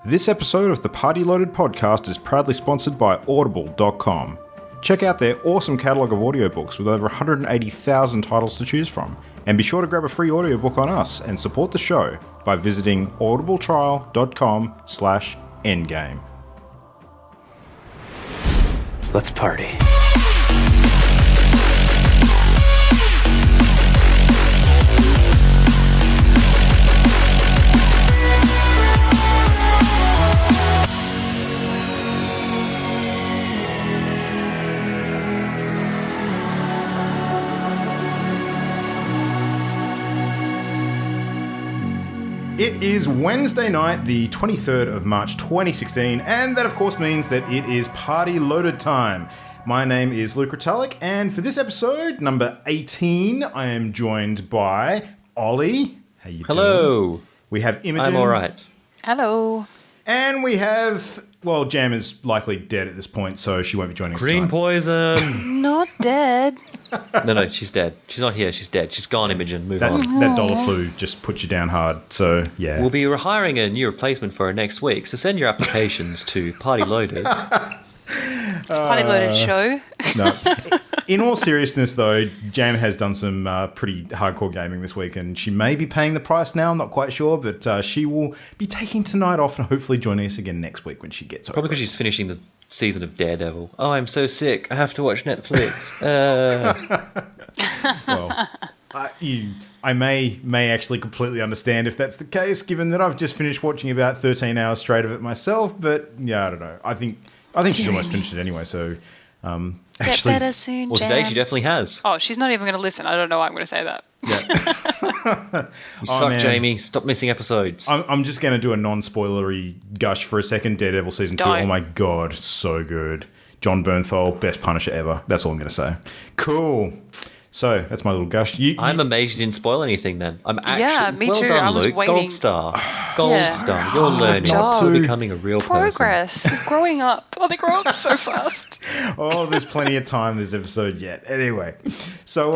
This episode of the Party Loaded podcast is proudly sponsored by Audible.com. Check out their awesome catalogue of audiobooks with over 180,000 titles to choose from. And be sure to grab a free audiobook on us and support the show by visiting audibletrial.com/endgame. Let's party. It is Wednesday night, the 23rd of March 2016, and that of course means that it is Party Loaded time. My name is Luke Ritalik, and for this episode, number 18, I am joined by Ollie. How you doing? Hello. We have Imogen. I'm alright. Hello. And we have, well, Jam is likely dead at this point, so she won't be joining us Green tonight. poison. Not dead. No, she's dead. She's not here. She's dead. She's gone, Imogen. Move on. That dollar flu just put you down hard, so yeah. We'll be hiring a new replacement for her next week, so send your applications to Party Loaded. It's a Party Loaded show. No. In all seriousness, though, Jam has done some pretty hardcore gaming this week, and she may be paying the price now. I'm not quite sure, but she will be taking tonight off and hopefully joining us again next week when she gets over. Probably because she's finishing the season of Daredevil. Oh, I'm so sick. I have to watch Netflix. Well, I may actually completely understand if that's the case, given that I've just finished watching about 13 hours straight of it myself. But yeah, I don't know. I think she's almost finished it anyway. So Get better soon, well, Jam. today she definitely has. Oh, she's not even going to listen. I don't know why I'm going to say that. yeah. You suck, Jamie. Stop missing episodes. I'm just going to do a non-spoilery gush for a second. Daredevil season 2. Don't. Oh my god, so good. John Bernthal, best Punisher ever. That's all I'm going to say. Cool. So that's my little gush. I'm amazed you didn't spoil anything then. I'm actually Yeah, me well too. done, I was Luke. waiting. Gold star. Gold Yeah. star. You're learning. Not You're to. becoming a real person. Progress. Growing up. Oh, they grow up so fast. Oh, there's plenty of time this episode yet. Anyway, so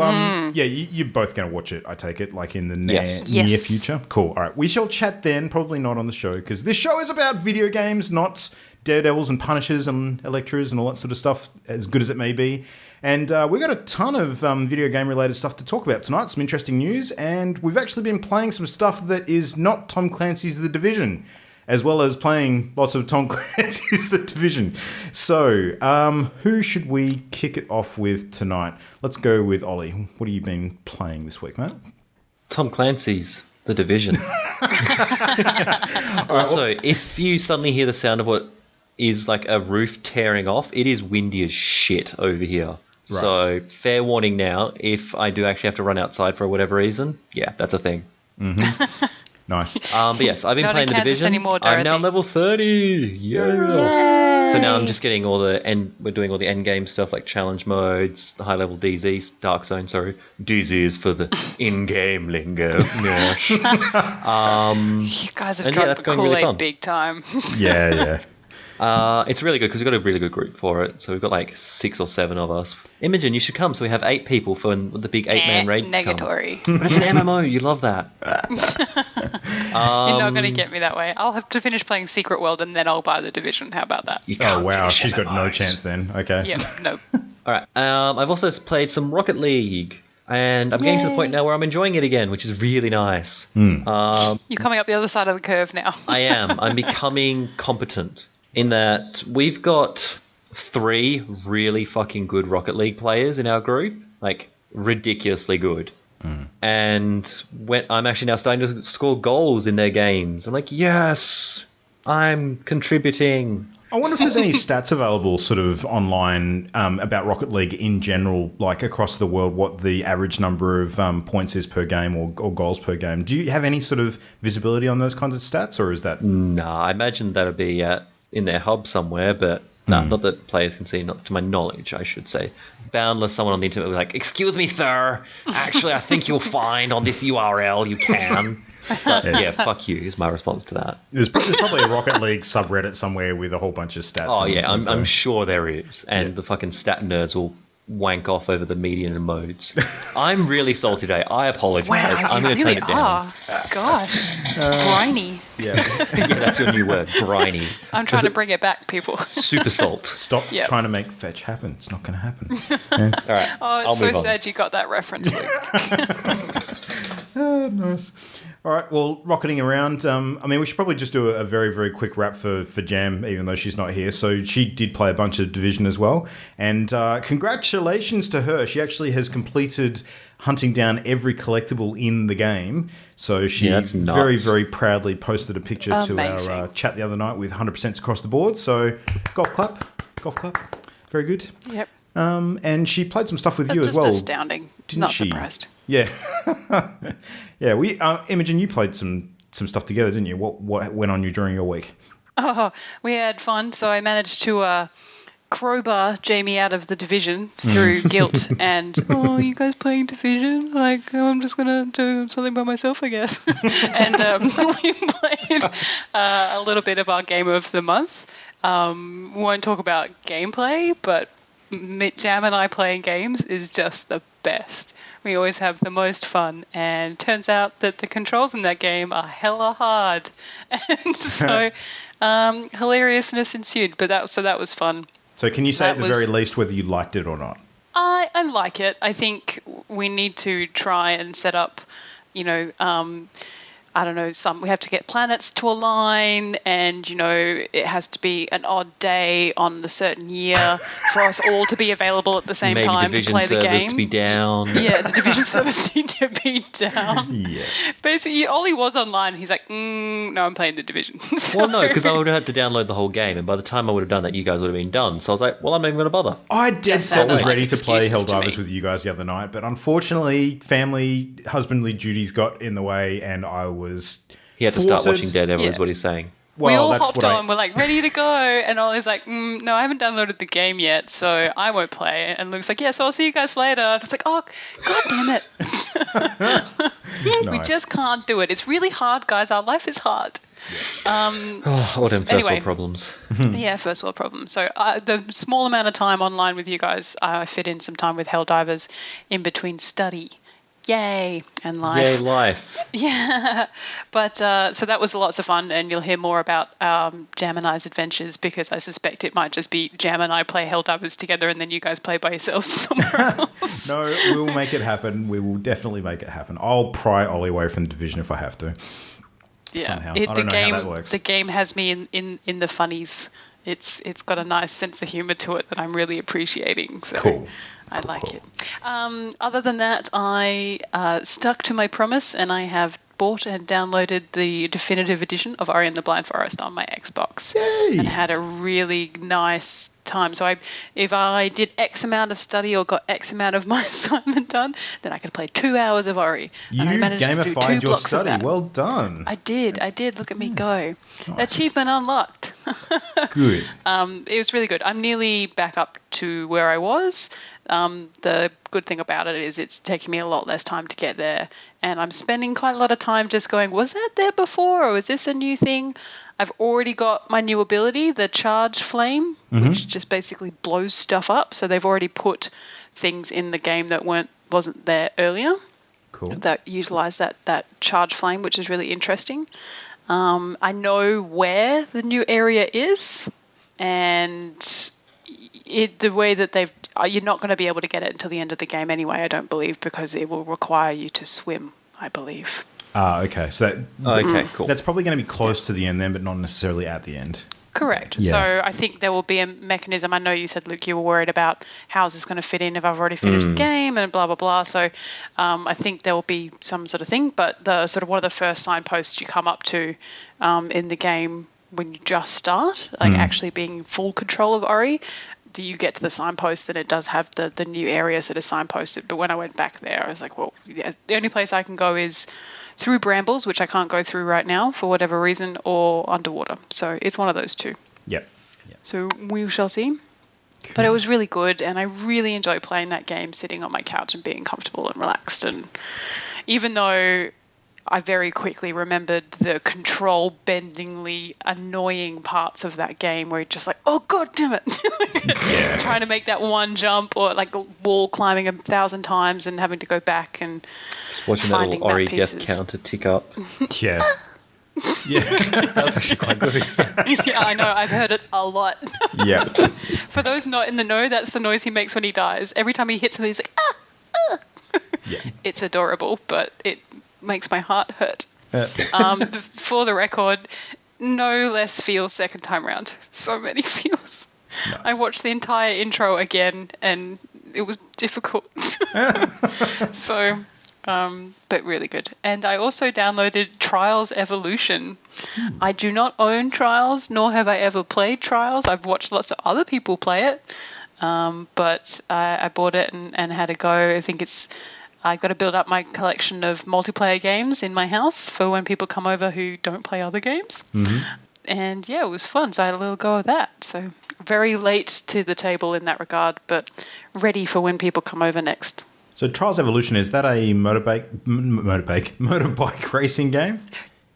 yeah, you're both going to watch it, I take it, like in the Yes. near Yes. future. Cool. All right, we shall chat then. Probably not on the show because this show is about video games, not Daredevils and Punishers and Electras and all that sort of stuff. As good as it may be. And we've got a ton of video game related stuff to talk about tonight, some interesting news, and we've actually been playing some stuff that is not Tom Clancy's The Division, as well as playing lots of Tom Clancy's The Division. So, who should we kick it off with tonight? Let's go with Ollie. What have you been playing this week, mate? Tom Clancy's The Division. Also, if you suddenly hear the sound of what is like a roof tearing off, it is windy as shit over here. Right. So, fair warning now, if I do actually have to run outside for whatever reason, yeah, that's a thing. Nice. But yes, I've been Not playing in The Kansas Division. anymore, I'm now Dorothy. level 30. Yeah. So now I'm just getting all the we're doing all the end game stuff like challenge modes, the high level DZ, Dark Zone, sorry. DZ is for the in-game lingo. Yeah. You guys have And yeah, drunk that's the going really Kool-Aid fun. big time. Yeah. It's really good because we've got a really good group for it. So we've got like 6 or 7 of us. Imogen, you should come. So we have 8 people for the big 8-man raid. Negatory. But it's an MMO. You love that. You're not going to get me that way. I'll have to finish playing Secret World and then I'll buy The Division. How about that? You Oh, can't wow. finish She's got no MMOs. chance then. Okay. Yeah, no. All right. I've also played some Rocket League. And I'm getting to the point now where I'm enjoying it again, which is really nice. You're coming up the other side of the curve now. I am. I'm becoming competent in that we've got 3 really fucking good Rocket League players in our group, like ridiculously good. And when I'm actually now starting to score goals in their games. I'm like, yes, I'm contributing. I wonder if there's any stats available sort of online about Rocket League in general, like across the world, what the average number of points is per game or goals per game. Do you have any sort of visibility on those kinds of stats, or is that... Nah, I imagine that would be in their hub somewhere, but not that players can see, not to my knowledge, I should say. Boundless, someone on the internet will be like, excuse me, sir, actually, I think you'll find on this URL you can. But, yeah, fuck you is my response to that. There's probably a Rocket League subreddit somewhere with a whole bunch of stats. Oh, and yeah, info. I'm sure there is. And the fucking stat nerds will wank off over the median and modes. I'm really salty today. I apologize. Wow, I'm you going to really turn it down. are. Gosh, briny. Yeah. Yeah, that's your new word, briny. I'm trying to bring it back, people. Super salt. Stop Yep. trying to make fetch happen. It's not going to happen. All right. Oh, it's I'll so move on. sad you got that reference, Luke. Oh, nice. All right, well, rocketing around. I mean, we should probably just do a very, very quick wrap for Jam, even though she's not here. So she did play a bunch of Division as well. And congratulations to her. She actually has completed hunting down every collectible in the game. So she Yeah, that's nuts. very, very proudly posted a picture to our Amazing. chat the other night with 100% across the board. So golf clap. Very good. Yep. And she played some stuff with That's you as just well. astounding. Didn't Not she? surprised. Yeah. Yeah, we Imogen, you played some stuff together, didn't you? What went on you during your week? Oh, we had fun. So I managed to crowbar Jamie out of the Division through guilt and, oh, you guys playing Division? Like, oh, I'm just going to do something by myself, I guess. And we played a little bit of our game of the month. Won't talk about gameplay, but Jam and I playing games is just the best. We always have the most fun, and turns out that the controls in that game are hella hard, and so hilariousness ensued. But that was fun. So can you say at That the was- very least whether you liked it or not? I like it. I think we need to try and set up, I don't know, we have to get planets to align, and, it has to be an odd day on a certain year for us all to be available at the same Maybe time to division play the servers game. to be down. Yeah, the division servers need to be down. Yeah. Basically, Ollie was online. He's like, no, I'm playing the division. Well, no, because I would have had to download the whole game, and by the time I would have done that, you guys would have been done. So I was like, well, I'm not even going to bother. I dead Just set was sounded ready like to play excuses to Helldivers me. with you guys the other night, but unfortunately, family, husbandly duties got in the way, and I was He had to start thwarted. watching Daredevil, is Yeah. what he's saying. Well, we all that's hopped what on. We're like, ready to go. And Ollie's like, no, I haven't downloaded the game yet, so I won't play it. And Luke's like, yeah, so I'll see you guys later. And I was like, oh, God damn it. We Nice. just can't do it. It's really hard, guys. Our life is hard. Oh, all them first Anyway. world problems. Yeah, first world problem. So the small amount of time online with you guys, I fit in some time with Helldivers in between study. Yay, and life. Yay, life. Yeah, but so that was lots of fun, and you'll hear more about Jam and I's adventures, because I suspect it might just be Jam and I play Helldivers together, and then you guys play by yourselves somewhere else. No, we'll make it happen. We will definitely make it happen. I'll pry Ollie away from the division if I have to. Yeah, Somehow. I don't know how that works. The game has me in the funnies. It's got a nice sense of humor to it that I'm really appreciating. So Cool. I like it. Other than that, I stuck to my promise, and I have bought and downloaded the definitive edition of Ori and the Blind Forest on my Xbox. Yay! And had a really nice time. So if I did X amount of study or got X amount of my assignment done, then I could play 2 hours of Ori. You and I managed to do 2 gamified your blocks of study. that. Well done. I did. Look at me go. Nice. Achievement unlocked. Good. It was really good. I'm nearly back up to where I was. The good thing about it is it's taking me a lot less time to get there. And I'm spending quite a lot of time just going, was that there before, or is this a new thing? I've already got my new ability, the Charge Flame, which just basically blows stuff up. So they've already put things in the game that wasn't there earlier. Cool. That utilize that Charge Flame, which is really interesting. I know where the new area is, and the way that you're not going to be able to get it until the end of the game anyway, I don't believe, because it will require you to swim, I believe. Okay. So Okay, cool. that's probably going to be close to the end then, but not necessarily at the end. Correct. Yeah. So I think there will be a mechanism. I know you said, Luke, you were worried about how is this going to fit in if I've already finished the game and blah, blah, blah. So I think there will be some sort of thing. But the sort of one of the first signposts you come up to in the game when you just start, like actually being in full control of Ori, you get to the signpost and it does have the new areas that are signposted. But when I went back there, I was like, well, yeah, the only place I can go is through brambles, which I can't go through right now for whatever reason, or underwater. So it's one of those two. Yep. So we shall see. But it was really good, and I really enjoyed playing that game sitting on my couch and being comfortable and relaxed. And even though I very quickly remembered the control bendingly annoying parts of that game where you're just like, oh god damn it, trying to make that one jump, or like wall climbing 1,000 times and having to go back and Watching that little Ori death counter tick up. Yeah. Yeah. That was actually quite good. Yeah, I know. I've heard it a lot. Yeah. For those not in the know, that's the noise he makes when he dies. Every time he hits something, he's like, ah, ah. Yeah. It's adorable, but it makes my heart hurt. For the record, no less feels second time round. So many feels. Nice. I watched the entire intro again, and it was difficult. So... but really good. And I also downloaded Trials Evolution. I do not own Trials, nor have I ever played Trials. I've watched lots of other people play it, but I bought it and had a go. I got to build up my collection of multiplayer games in my house for when people come over who don't play other games. Mm-hmm. And yeah, it was fun. So I had a little go of that. So very late to the table in that regard, but ready for when people come over next. So Trials Evolution, is that a motorbike racing game?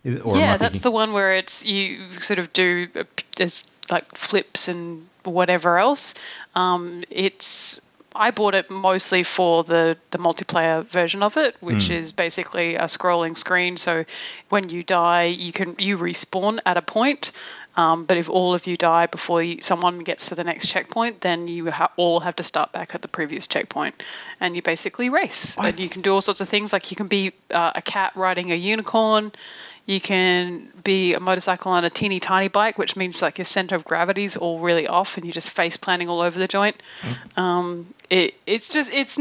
That's the one where it's you sort of do there's like flips and whatever else. I bought it mostly for the multiplayer version of it, which is basically a scrolling screen. So when you die, you respawn at a point. But if all of you die before someone gets to the next checkpoint, then you all have to start back at the previous checkpoint. And you basically race. And you can do all sorts of things. Like you can be a cat riding a unicorn. You can be a motorcycle on a teeny tiny bike, which means like your center of gravity is all really off and you're just face planting all over the joint. It's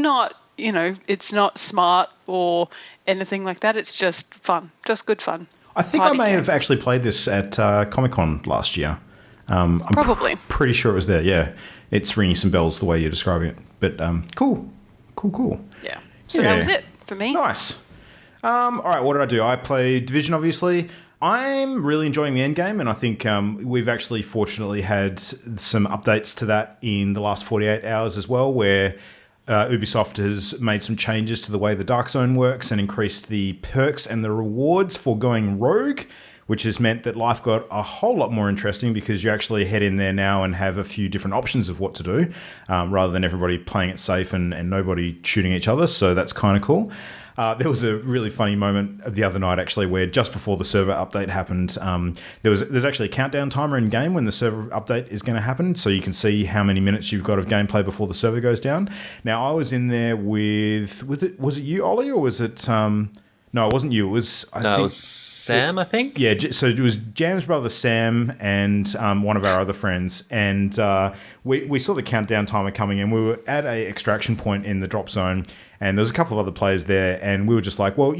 not smart or anything like that. It's just fun, just good fun. I think I may have actually played this at Comic-Con last year. I'm Probably. Pretty sure it was there, yeah. It's ringing some bells the way you're describing it. But cool. Yeah. So that was it for me. Nice. All right, what did I do? I played Division, obviously. I'm really enjoying the end game, and I think we've actually fortunately had some updates to that in the last 48 hours as well, where Ubisoft has made some changes to the way the Dark Zone works and increased the perks and the rewards for going rogue, which has meant that life got a whole lot more interesting because you actually head in there now and have a few different options of what to do, rather than everybody playing it safe and nobody shooting each other. So that's kind of cool. There was a really funny moment the other night, actually, where just before the server update happened, there's actually a countdown timer in game when the server update is going to happen, so you can see how many minutes you've got of gameplay before the server goes down. Now, I was in there was it you, Ollie, or was it? No, it wasn't you. It was it was Sam, I think. Yeah, so it was Jam's brother Sam and one of our other friends, and we saw the countdown timer coming in. We were at a extraction point in the drop zone, and there was a couple of other players there, and we were just like, well,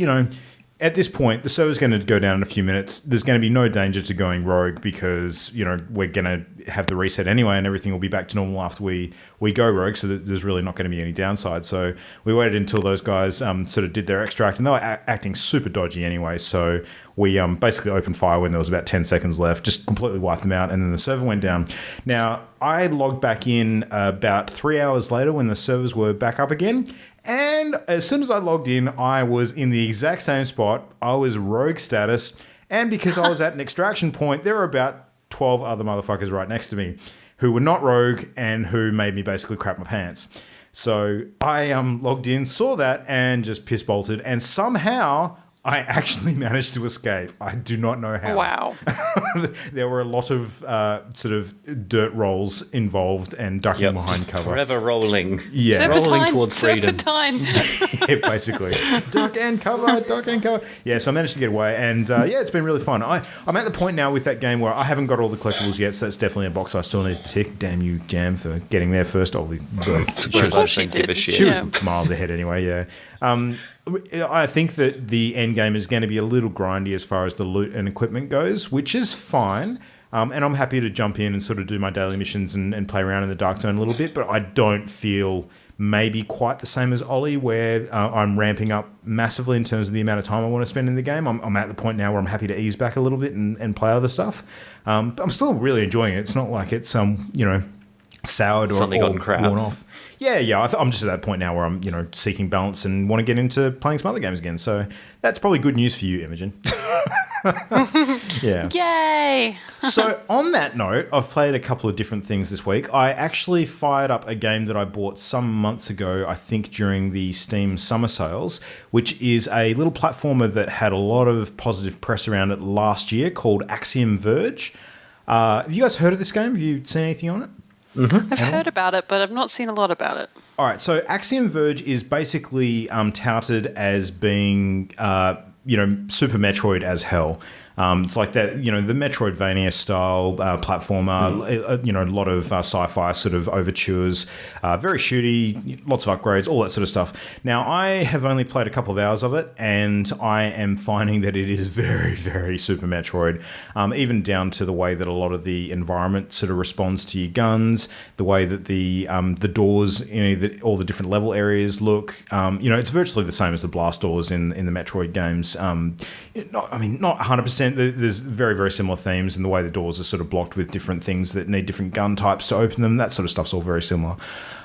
at this point, the server's going to go down in a few minutes. There's going to be no danger to going rogue because, we're going to have the reset anyway and everything will be back to normal after we go rogue, so that there's really not going to be any downside. So we waited until those guys sort of did their extract, and they were acting super dodgy anyway, so we basically opened fire when there was about 10 seconds left, just completely wiped them out, and then the server went down. Now, I logged back in about 3 hours later when the servers were back up again, and as soon as I logged in, I was in the exact same spot. I was rogue status, and because I was at an extraction point, there were about 12 other motherfuckers right next to me who were not rogue and who made me basically crap my pants. So I logged in, saw that, and just piss bolted, and somehow I actually managed to escape. I do not know how. Wow. There were a lot of sort of dirt rolls involved and ducking behind cover. Forever rolling. Yeah. Rolling towards freedom. Serpentine. Yeah, basically. Duck and cover. Yeah, so I managed to get away, and it's been really fun. I'm at the point now with that game where I haven't got all the collectibles yet, so that's definitely a box I still need to tick. Damn you, Jam, for getting there first. Of course she did. She was miles ahead anyway, yeah. I think that the end game is going to be a little grindy as far as the loot and equipment goes, which is fine. And I'm happy to jump in and sort of do my daily missions and play around in the Dark Zone a little bit, but I don't feel maybe quite the same as Ollie, where I'm ramping up massively in terms of the amount of time I want to spend in the game. I'm at the point now where I'm happy to ease back a little bit and play other stuff. But I'm still really enjoying it. It's not like it's, soured or Something gotten crap. worn off. Yeah. I'm just at that point now where I'm, seeking balance and want to get into playing some other games again. So that's probably good news for you, Imogen. Yeah. Yay! So on that note, I've played a couple of different things this week. I actually fired up a game that I bought some months ago, I think during the Steam summer sales, which is a little platformer that had a lot of positive press around it last year called Axiom Verge. Have you guys heard of this game? Have you seen anything on it? I've heard about it, but I've not seen a lot about it. All right, so Axiom Verge is basically touted as being, Super Metroid as hell. It's like that, the Metroidvania style platformer, a lot of sci-fi sort of overtures, very shooty, lots of upgrades, all that sort of stuff. Now, I have only played a couple of hours of it, and I am finding that it is very, very Super Metroid, even down to the way that a lot of the environment sort of responds to your guns, the way that the doors, all the different level areas look. It's virtually the same as the blast doors in the Metroid games. Not 100%. There's very, very similar themes in the way the doors are sort of blocked with different things that need different gun types to open them. That sort of stuff's all very similar.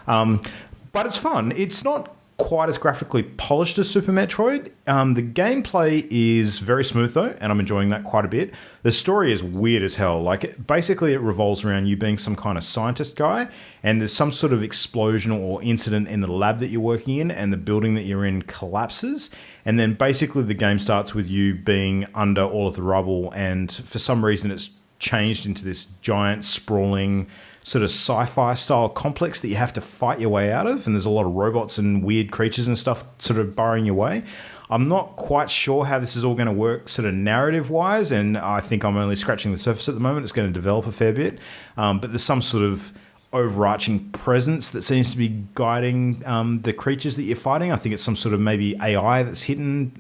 But it's fun. It's not quite as graphically polished as Super Metroid. The gameplay is very smooth, though, and I'm enjoying that quite a bit. The story is weird as hell. Basically, it revolves around you being some kind of scientist guy, and there's some sort of explosion or incident in the lab that you're working in, and the building that you're in collapses. And then basically the game starts with you being under all of the rubble, and for some reason it's changed into this giant, sprawling, sort of sci-fi style complex that you have to fight your way out of, and there's a lot of robots and weird creatures and stuff sort of burrowing your way. I'm not quite sure how this is all going to work sort of narrative-wise, and I think I'm only scratching the surface at the moment. It's going to develop a fair bit, but there's some sort of overarching presence that seems to be guiding the creatures that you're fighting. I think it's some sort of maybe AI that's hidden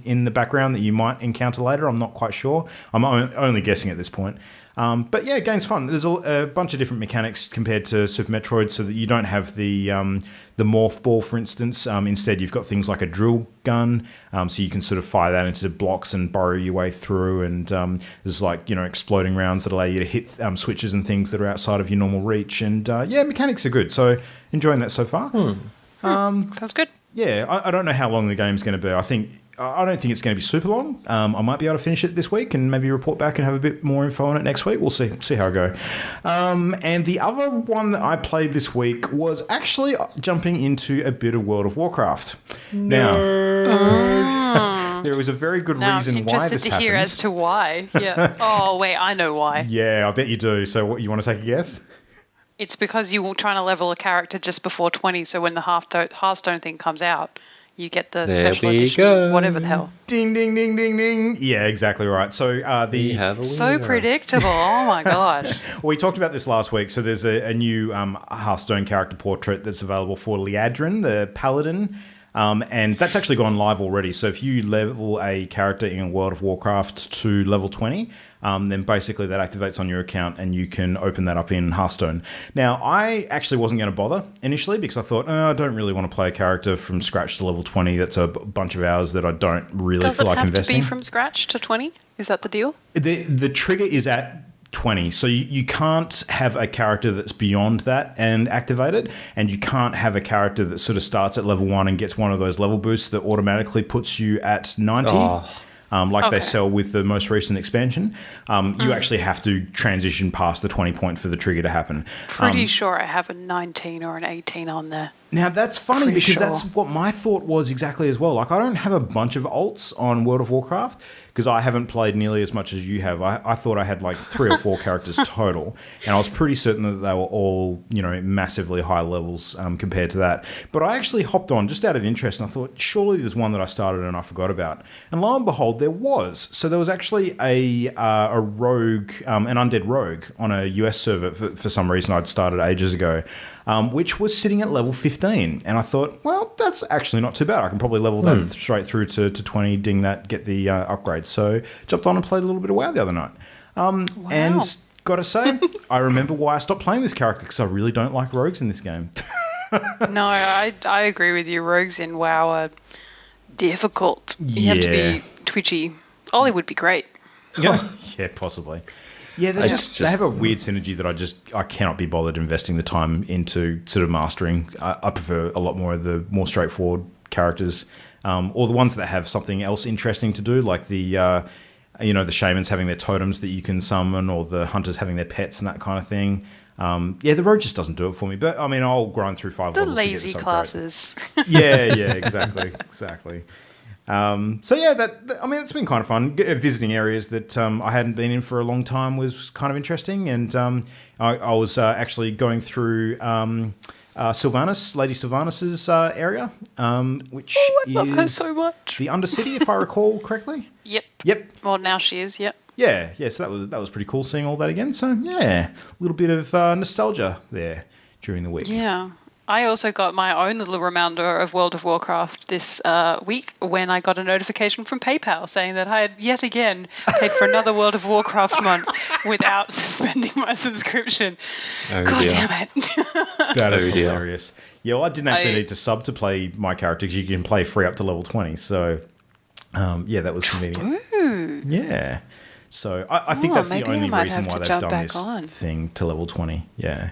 in the background that you might encounter later. I'm not quite sure. I'm only guessing at this point. But yeah, game's fun. There's a bunch of different mechanics compared to Super Metroid, so that you don't have the morph ball, for instance. Instead, you've got things like a drill gun, so you can sort of fire that into blocks and burrow your way through. And there's exploding rounds that allow you to hit switches and things that are outside of your normal reach. And mechanics are good. So enjoying that so far. Sounds good. Yeah, I don't know how long the game's going to be. I don't think it's going to be super long. I might be able to finish it this week and maybe report back and have a bit more info on it next week. We'll see how I go. And the other one that I played this week was actually jumping into a bit of World of Warcraft. Now, there was a very good reason why this happens. I'm interested to hear as to why. Yeah. Oh, wait, I know why. Yeah, I bet you do. So what, you want to take a guess? It's because you were trying to level a character just before 20, so when the Hearthstone thing comes out, you get the special edition, whatever the hell. Ding, ding, ding, ding, ding. Yeah, exactly right. So so predictable. Oh my gosh. We talked about this last week. So there's a new Hearthstone character portrait that's available for Liadrin, the paladin. And that's actually gone live already. So if you level a character in World of Warcraft to level 20, then basically that activates on your account and you can open that up in Hearthstone. Now, I actually wasn't going to bother initially because I thought, I don't really want to play a character from scratch to level 20. That's a bunch of hours that I don't really feel like investing. Does it have to be from scratch to 20? Is that the deal? The trigger is at 20. So you can't have a character that's beyond that and activated, and you can't have a character that sort of starts at level 1 and gets one of those level boosts that automatically puts you at 90. They sell with the most recent expansion. You actually have to transition past the 20 point for the trigger to happen. Pretty sure I have a 19 or an 18 on there. Now, that's funny because that's what my thought was exactly as well. I don't have a bunch of alts on World of Warcraft because I haven't played nearly as much as you have. I thought I had 3 or 4 characters total, and I was pretty certain that they were all, massively high levels compared to that. But I actually hopped on just out of interest, and I thought, surely there's one that I started and I forgot about. And lo and behold, there was. So there was actually a rogue, an undead rogue on a US server for some reason I'd started ages ago, which was sitting at level 15. And I thought, well, that's actually not too bad. I can probably level that straight through to 20, ding that, get the upgrade. So jumped on and played a little bit of WoW the other night. And got to say, I remember why I stopped playing this character because I really don't like rogues in this game. No, I agree with you. Rogues in WoW are difficult. You have to be twitchy. Ollie would be great. Yeah, possibly. Yeah, they have a weird synergy that I cannot be bothered investing the time into sort of mastering. I prefer a lot more of the more straightforward characters, or the ones that have something else interesting to do, like the the shamans having their totems that you can summon, or the hunters having their pets and that kind of thing. The road just doesn't do it for me. But I mean, I'll grind through 5 levels. The lazy classes. Yeah, exactly. So yeah, it's been kind of fun. Visiting areas that I hadn't been in for a long time was kind of interesting, and I was actually going through Sylvanas, Lady Sylvanas's area, which I love her so much. The Undercity, if I recall correctly. Yep. Well, now she is. Yep. Yeah. So that was pretty cool seeing all that again. So yeah, a little bit of nostalgia there during the week. Yeah. I also got my own little reminder of World of Warcraft this week when I got a notification from PayPal saying that I had yet again paid for another World of Warcraft month without suspending my subscription. Oh, God dear. damn it. That is hilarious. Yeah, well, I didn't actually need to sub to play my character because you can play free up to level 20. So, that was convenient. Ooh. Yeah. So I think that's the only reason why they've done this on. thing to level 20. Yeah.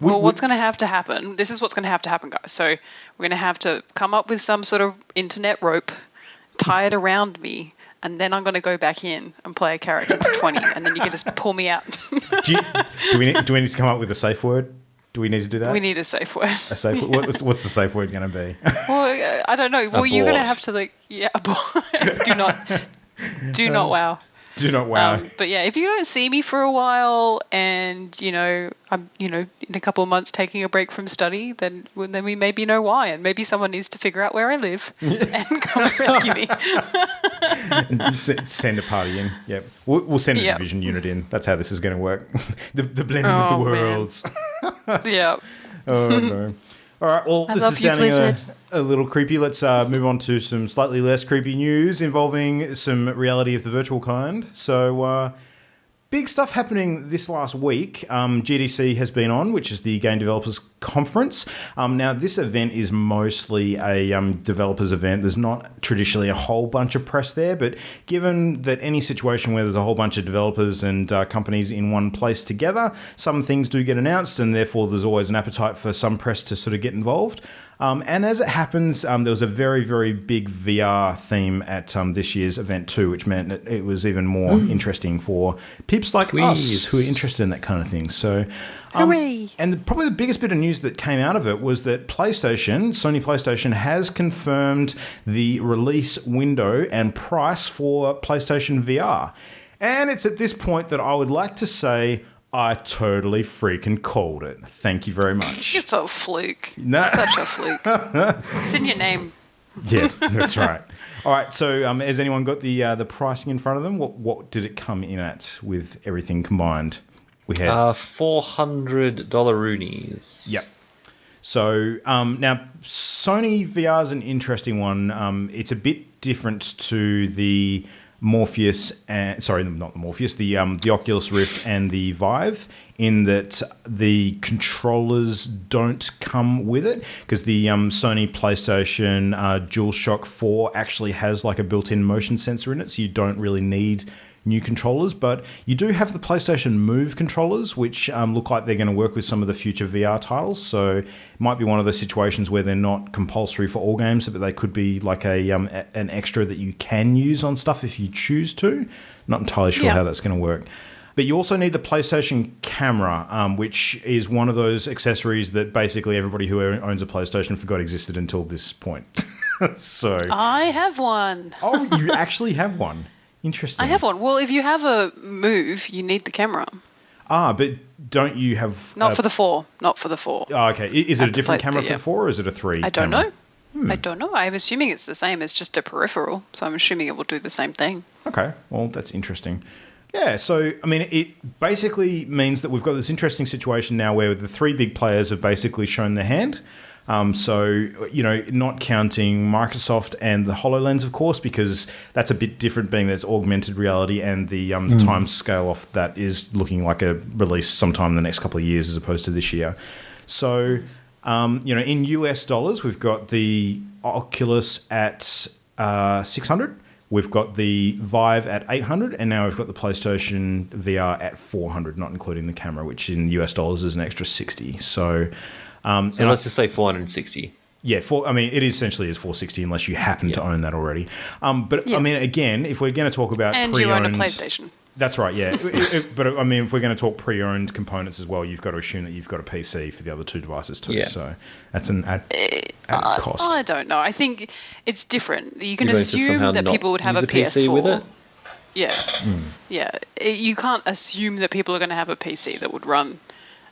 Well, what's going to have to happen, this is what's going to happen, guys. So we're going to have to come up with some sort of internet rope, tie it around me, and then I'm going to go back in and play a character to 20, and then you can just pull me out. Do we need to come up with a safe word? Do we need to do that? We need a safe word. A safe word? What's the safe word going to be? Well, I don't know. Well, you're going to have to do not wow. Do not wow. But yeah, if you don't see me for a while, and I'm in a couple of months taking a break from study, then we maybe know why, and maybe someone needs to figure out where I live and come and rescue me. And send a party in. Yep, we'll send a division unit in. That's how this is going to work. the blending of the worlds. Yeah. Oh no. All right, well, this is sounding a little creepy. Let's move on to some slightly less creepy news involving some reality of the virtual kind. So, big stuff happening this last week. GDC has been on, which is the Game Developers Conference. Now, this event is mostly a developers event. There's not traditionally a whole bunch of press there, but given that any situation where there's a whole bunch of developers and companies in one place together, some things do get announced, and therefore there's always an appetite for some press to sort of get involved. And as it happens, there was a very, very big VR theme at this year's event too, which meant that it was even more interesting for peeps like us who are interested in that kind of thing. So, and probably the biggest bit of news that came out of it was that Sony PlayStation has confirmed the release window and price for PlayStation VR. And it's at this point that I would like to say, I totally freaking called it. Thank you very much. It's a fluke. No. Such a fluke. It's in your name. Yeah, that's right. All right, so has anyone got the pricing in front of them? What did it come in at with everything combined? We had $400 roonies. Yep. So now Sony VR is an interesting one. It's a bit different to the Morpheus, not the Morpheus, the Oculus Rift and the Vive, in that the controllers don't come with it, because the Sony PlayStation DualShock 4 actually has like a built-in motion sensor in it, so you don't really need new controllers. But you do have the PlayStation Move controllers, which look like they're going to work with some of the future VR titles. So it might be one of those situations where they're not compulsory for all games, but they could be like an extra that you can use on stuff if you choose to. Not entirely sure how that's going to work. But you also need the PlayStation camera, which is one of those accessories that basically everybody who owns a PlayStation forgot existed until this point. So I have one. Oh, you actually have one. Interesting. I have one. Well, if you have a Move, you need the camera. But don't you have... Not for the 4. Not for the 4. Oh, okay. Is it a different camera for the 4, or is it a 3 I don't camera? know. I don't know. I'm assuming it's the same. It's just a peripheral. So I'm assuming it will do the same thing. Okay. Well, that's interesting. Yeah, so, I mean, it basically means that we've got this interesting situation now where the 3 big players have basically shown their hand. So, not counting Microsoft and the HoloLens, of course, because that's a bit different, being that it's augmented reality, and the time scale off that is looking like a release sometime in the next couple of years as opposed to this year. So, in US dollars, we've got the Oculus at $600, We've got the Vive at $800, and now we've got the PlayStation VR at $400, not including the camera, which in US dollars is an extra $60. So let's just say 460. Yeah, it essentially is $460 unless you happen to own that already. But I mean, again, if we're going to talk about and pre-owned, you own a PlayStation. That's right. Yeah, but I mean, if we're going to talk pre-owned components as well, you've got to assume that you've got a PC for the other two devices too. Yeah. So that's an added cost. I don't know. I think it's different. You can assume that people would have a PS4 with it. Yeah, You can't assume that people are going to have a PC that would run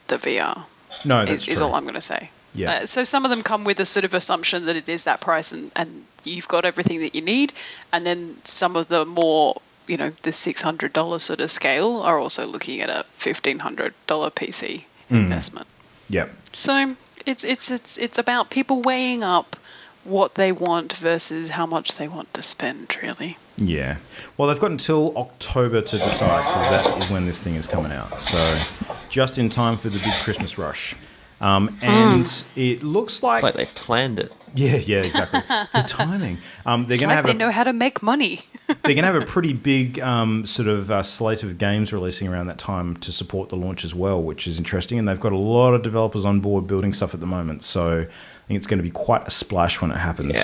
the VR. No, that's is true. all I'm going to say. Yeah. So some of them come with a sort of assumption that it is that price and you've got everything that you need. And then some of the more, the $600 sort of scale are also looking at a $1,500 PC investment. Yeah. So it's about people weighing up what they want versus how much they want to spend, really. Yeah. Well, they've got until October to decide because that is when this thing is coming out. So just in time for the big Christmas rush. And it looks like... It's like they planned it. Yeah, exactly. The timing. They know how to make money. They're going to have a pretty big slate of games releasing around that time to support the launch as well, which is interesting. And they've got a lot of developers on board building stuff at the moment. So I think it's going to be quite a splash when it happens.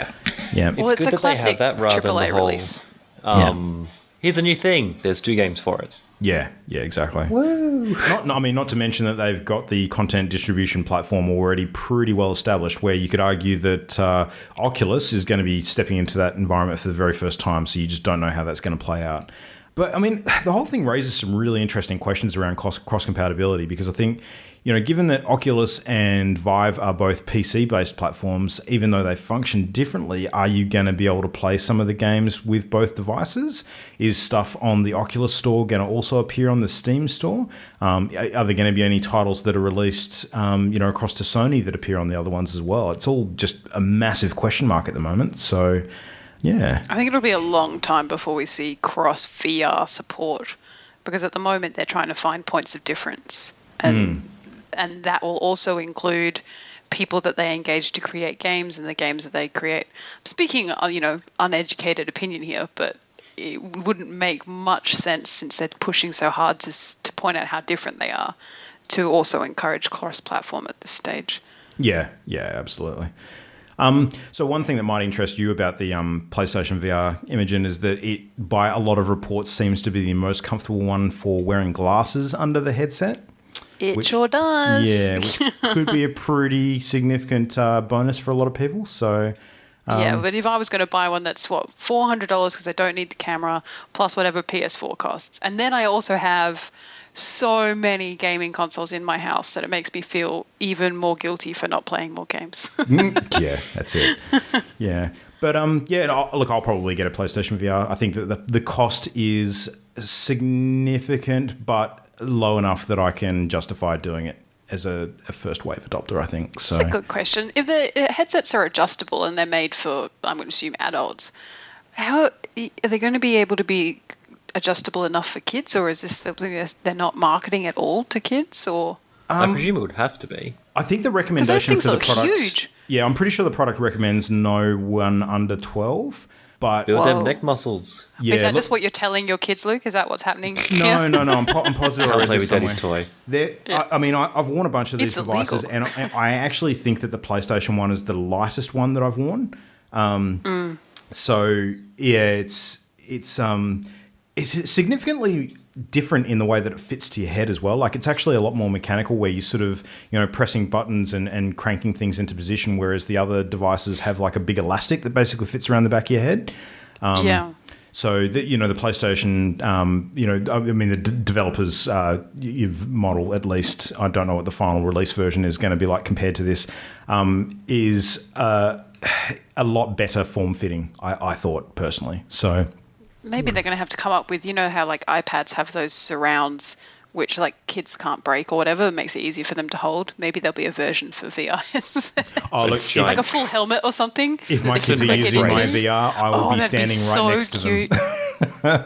Yeah. Well, it's a classic AAA release. Here's a new thing. There's 2 games for it. Yeah, exactly. Woo. Not to mention that they've got the content distribution platform already pretty well established, where you could argue that Oculus is going to be stepping into that environment for the very first time, so you just don't know how that's going to play out. But, I mean, the whole thing raises some really interesting questions around cross-compatibility, because I think, given that Oculus and Vive are both PC-based platforms, even though they function differently, are you going to be able to play some of the games with both devices? Is stuff on the Oculus store going to also appear on the Steam store? Are there going to be any titles that are released, across to Sony that appear on the other ones as well? It's all just a massive question mark at the moment, so... Yeah. I think it'll be a long time before we see cross VR support, because at the moment they're trying to find points of difference. And that will also include people that they engage to create games and the games that they create. I'm speaking, uneducated opinion here, but it wouldn't make much sense, since they're pushing so hard to point out how different they are, to also encourage cross-platform at this stage. Yeah, absolutely. So one thing that might interest you about the PlayStation VR, Imogen, is that it, by a lot of reports, seems to be the most comfortable one for wearing glasses under the headset. Which sure does. Yeah, which could be a pretty significant bonus for a lot of people. So yeah, but if I was going to buy one that's, $400 because I don't need the camera, plus whatever PS4 costs. And then I also have so many gaming consoles in my house that it makes me feel even more guilty for not playing more games. Yeah, that's it. Yeah. But I'll probably get a PlayStation VR. I think that the cost is significant, but low enough that I can justify doing it as a first wave adopter, I think. So that's a good question. If the headsets are adjustable and they're made for, I'm going to assume, adults, how are they going to be able to be adjustable enough for kids, or is this something they're not marketing at all to kids? Or I presume it would have to be. I think the recommendation for the product, huge. Yeah, I'm pretty sure the product recommends no one under 12. But build them neck muscles. Yeah, is that just what you're telling your kids, Luke? Is that what's happening? No. I'm positive. I'll play with Daddy's toy. I've worn a bunch of these devices, and I actually think that the PlayStation one is the lightest one that I've worn. So yeah, it's significantly different in the way that it fits to your head as well. Like, it's actually a lot more mechanical, where you sort of, pressing buttons and cranking things into position, whereas the other devices have like a big elastic that basically fits around the back of your head. So, the PlayStation, the developers, you've model at least, I don't know what the final release version is going to be like compared to this, is a lot better form-fitting, I thought, personally. So... Maybe they're going to have to come up with, how like iPads have those surrounds, which like kids can't break or whatever. It makes it easier for them to hold. Maybe there'll be a version for VR. Like a full helmet or something. If my kids are using my VR, I will be standing right next to them.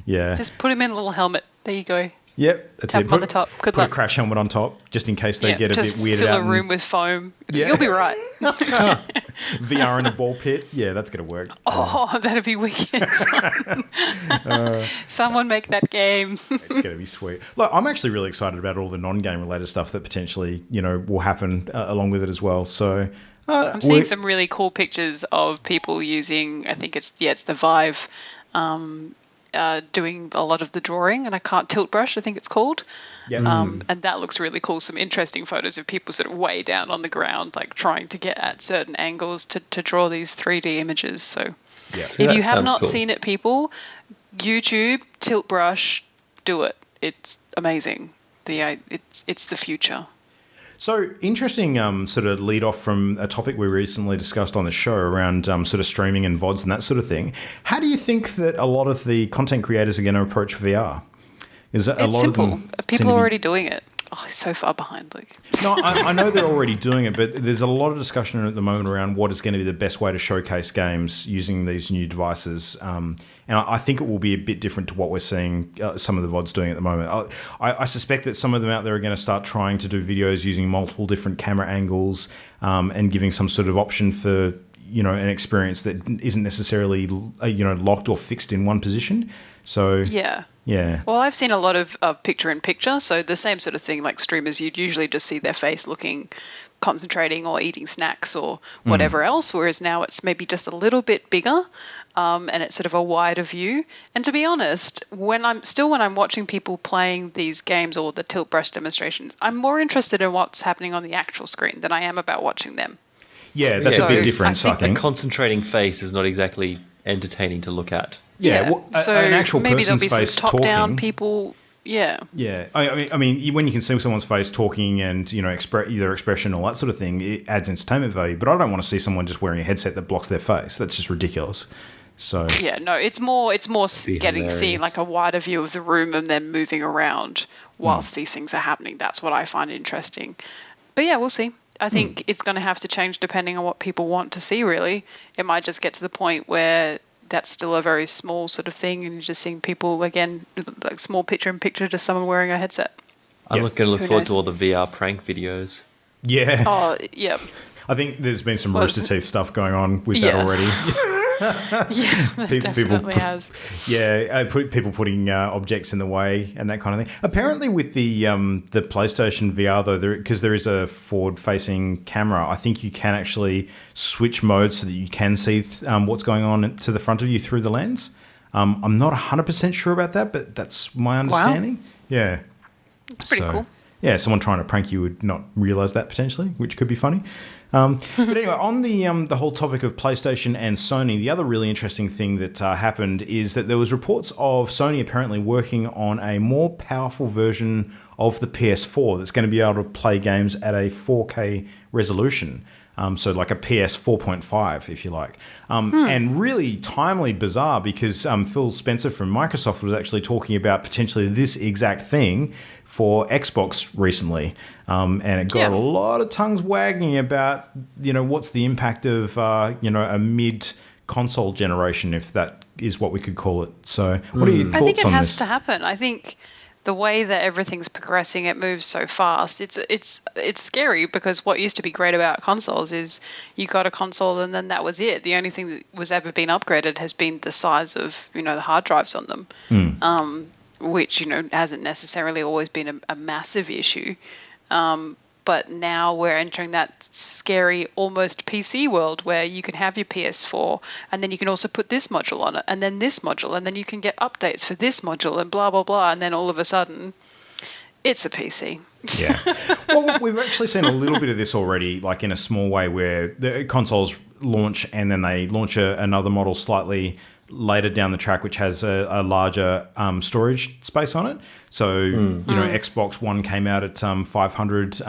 Yeah. Just put them in a little helmet. There you go. Yep, that's Tap it. them on the top. Good put luck. a crash helmet on top, just in case they get a just bit weirded fill out. a room with foam. Yeah. You'll be right. VR in a ball pit. Yeah, that's going to work. Oh, that'd be wicked. Someone make that game. It's going to be sweet. Look, I'm actually really excited about all the non-game related stuff that potentially, will happen along with it as well. So I'm seeing some really cool pictures of people using, I think it's the Vive, doing a lot of the drawing, and I can't tilt brush, I think it's called. Yeah. And that looks really cool. Some interesting photos of people sort of way down on the ground, like trying to get at certain angles to draw these 3D images. So if you have not seen it, people, YouTube, tilt brush, do it. It's amazing. It's the future. So interesting sort of lead off from a topic we recently discussed on the show around sort of streaming and VODs and that sort of thing. How do you think that a lot of the content creators are going to approach VR? It's simple. People are already doing it. Oh, it's so far behind, Luke. No, I know they're already doing it, but there's a lot of discussion at the moment around what is going to be the best way to showcase games using these new devices. And I think it will be a bit different to what we're seeing some of the VODs doing at the moment. I suspect that some of them out there are going to start trying to do videos using multiple different camera angles and giving some sort of option for an experience that isn't necessarily locked or fixed in one position. So yeah. Well, I've seen a lot of picture-in-picture, so the same sort of thing, like streamers, you'd usually just see their face looking, concentrating or eating snacks or whatever else, whereas now it's maybe just a little bit bigger and it's sort of a wider view. And to be honest, when I'm watching people playing these games or the tilt brush demonstrations, I'm more interested in what's happening on the actual screen than I am about watching them. Yeah, that's a big difference, I think. A concentrating face is not exactly entertaining to look at. Yeah, well, so an actual maybe person's there'll be face some top-down talking. people. Yeah. Yeah, I mean, when you can see someone's face talking and their expression, all that sort of thing, it adds entertainment value. But I don't want to see someone just wearing a headset that blocks their face. That's just ridiculous. So yeah, no, it's more seeing like a wider view of the room and then moving around whilst these things are happening. That's what I find interesting. But yeah, we'll see. I think it's going to have to change depending on what people want to see. Really, it might just get to the point where that's still a very small sort of thing, and you're just seeing people again, like small picture-in-picture, just someone wearing a headset. I'm going to look forward to all the VR prank videos. Yeah. Oh, yeah. I think there's been some Rooster Teeth stuff going on with that already. Yeah, definitely has. Yeah, people putting objects in the way and that kind of thing. Apparently, with the PlayStation VR though, because there is a forward-facing camera, I think you can actually switch modes so that you can see what's going on to the front of you through the lens. I'm not 100% sure about that, but that's my understanding. Wow. Yeah, it's pretty cool. Yeah, someone trying to prank you would not realise that potentially, which could be funny. But anyway, on the whole topic of PlayStation and Sony, the other really interesting thing that happened is that there was reports of Sony apparently working on a more powerful version of the PS4 that's going to be able to play games at a 4K resolution. So like a PS 4.5, if you like. And really timely, bizarre, because Phil Spencer from Microsoft was actually talking about potentially this exact thing for Xbox recently. And it got a lot of tongues wagging about, what's the impact of, a mid-console generation, if that is what we could call it. So what are your thoughts on this? I think it has to happen. I think the way that everything's progressing, it moves so fast. It's scary because what used to be great about consoles is you got a console and then that was it. The only thing that was ever been upgraded has been the size of the hard drives on them, which hasn't necessarily always been a massive issue. But now we're entering that scary almost PC world where you can have your PS4 and then you can also put this module on it and then this module and then you can get updates for this module and blah, blah, blah. And then all of a sudden, it's a PC. Yeah. Well, we've actually seen a little bit of this already, like in a small way where the consoles launch and then they launch another model slightly later down the track, which has a larger storage space on it. So, Xbox One came out at 500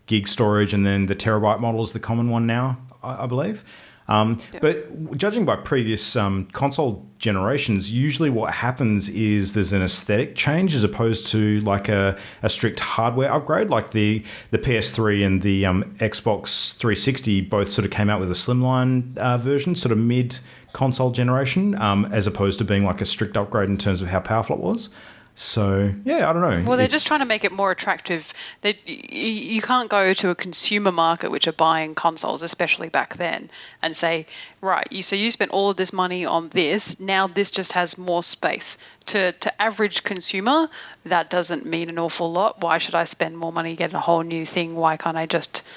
gig storage, and then the terabyte model is the common one now, I believe. But judging by previous console generations, usually what happens is there's an aesthetic change as opposed to like a strict hardware upgrade. Like the PS3 and the Xbox 360 both sort of came out with a slimline version, sort of mid-console generation, as opposed to being like a strict upgrade in terms of how powerful it was. So, yeah, I don't know. Well, they're just trying to make it more attractive. You can't go to a consumer market which are buying consoles, especially back then, and say, right, so you spent all of this money on this, now this just has more space. To average consumer, that doesn't mean an awful lot. Why should I spend more money getting a whole new thing? Why can't I just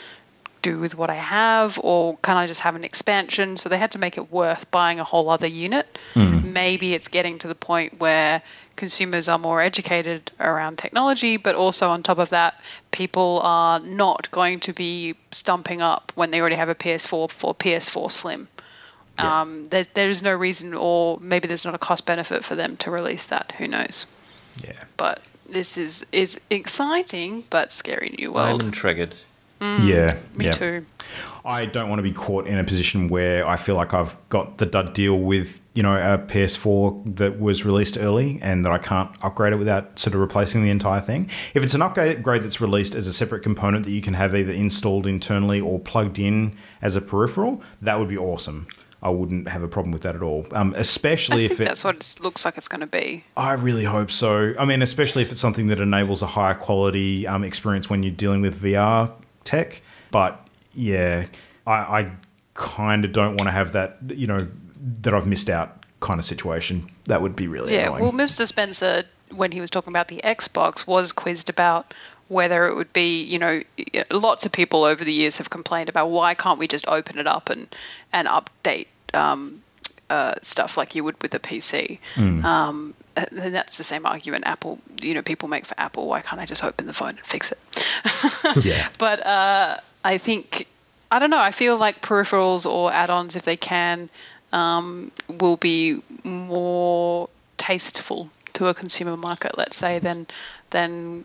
do with what I have, or can I just have an expansion? So they had to make it worth buying a whole other unit. Maybe it's getting to the point where consumers are more educated around technology, but also on top of that, people are not going to be stumping up when they already have a PS4 for PS4 Slim. Yeah. There's no reason, or maybe there's not a cost benefit for them to release that. Who knows? Yeah. But this is exciting, but scary new world. I'm intrigued. Yeah. Me too. I don't want to be caught in a position where I feel like I've got the dud deal with, a PS4 that was released early and that I can't upgrade it without sort of replacing the entire thing. If it's an upgrade that's released as a separate component that you can have either installed internally or plugged in as a peripheral, that would be awesome. I wouldn't have a problem with that at all, especially if that's what it looks like it's going to be. I really hope so. I mean, especially if it's something that enables a higher quality experience when you're dealing with VR tech. But yeah, I kind of don't want to have that, that I've missed out kind of situation. That would be really annoying. Well, Mr. Spencer, when he was talking about the Xbox, was quizzed about whether it would be, lots of people over the years have complained about why can't we just open it up and update stuff like you would with a PC. And that's the same argument Apple, people make for Apple. Why can't I just open the phone and fix it? Yeah. But I think, I don't know, I feel like peripherals or add-ons, if they can, will be more tasteful to a consumer market, let's say, than 0.5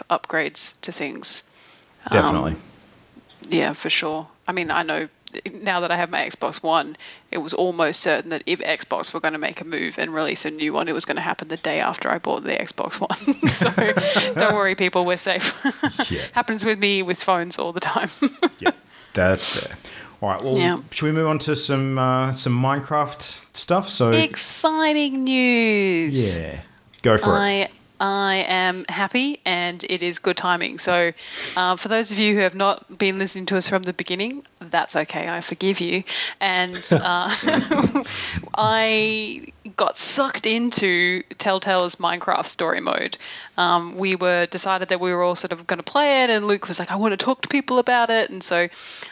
upgrades to things. Definitely. Yeah, for sure. I mean, I know now that I have my Xbox One, it was almost certain that if Xbox were going to make a move and release a new one, it was going to happen the day after I bought the Xbox One. So don't worry, people, we're safe. Yeah. Happens with me with phones all the time. Yeah, that's fair. All right, well, should we move on to some Minecraft stuff? So exciting news. Yeah, go for it. I am happy, and it is good timing. So for those of you who have not been listening to us from the beginning, that's okay. I forgive you. And I got sucked into Telltale's Minecraft story mode. We decided that we were all sort of going to play it, and Luke was like, I want to talk to people about it. And so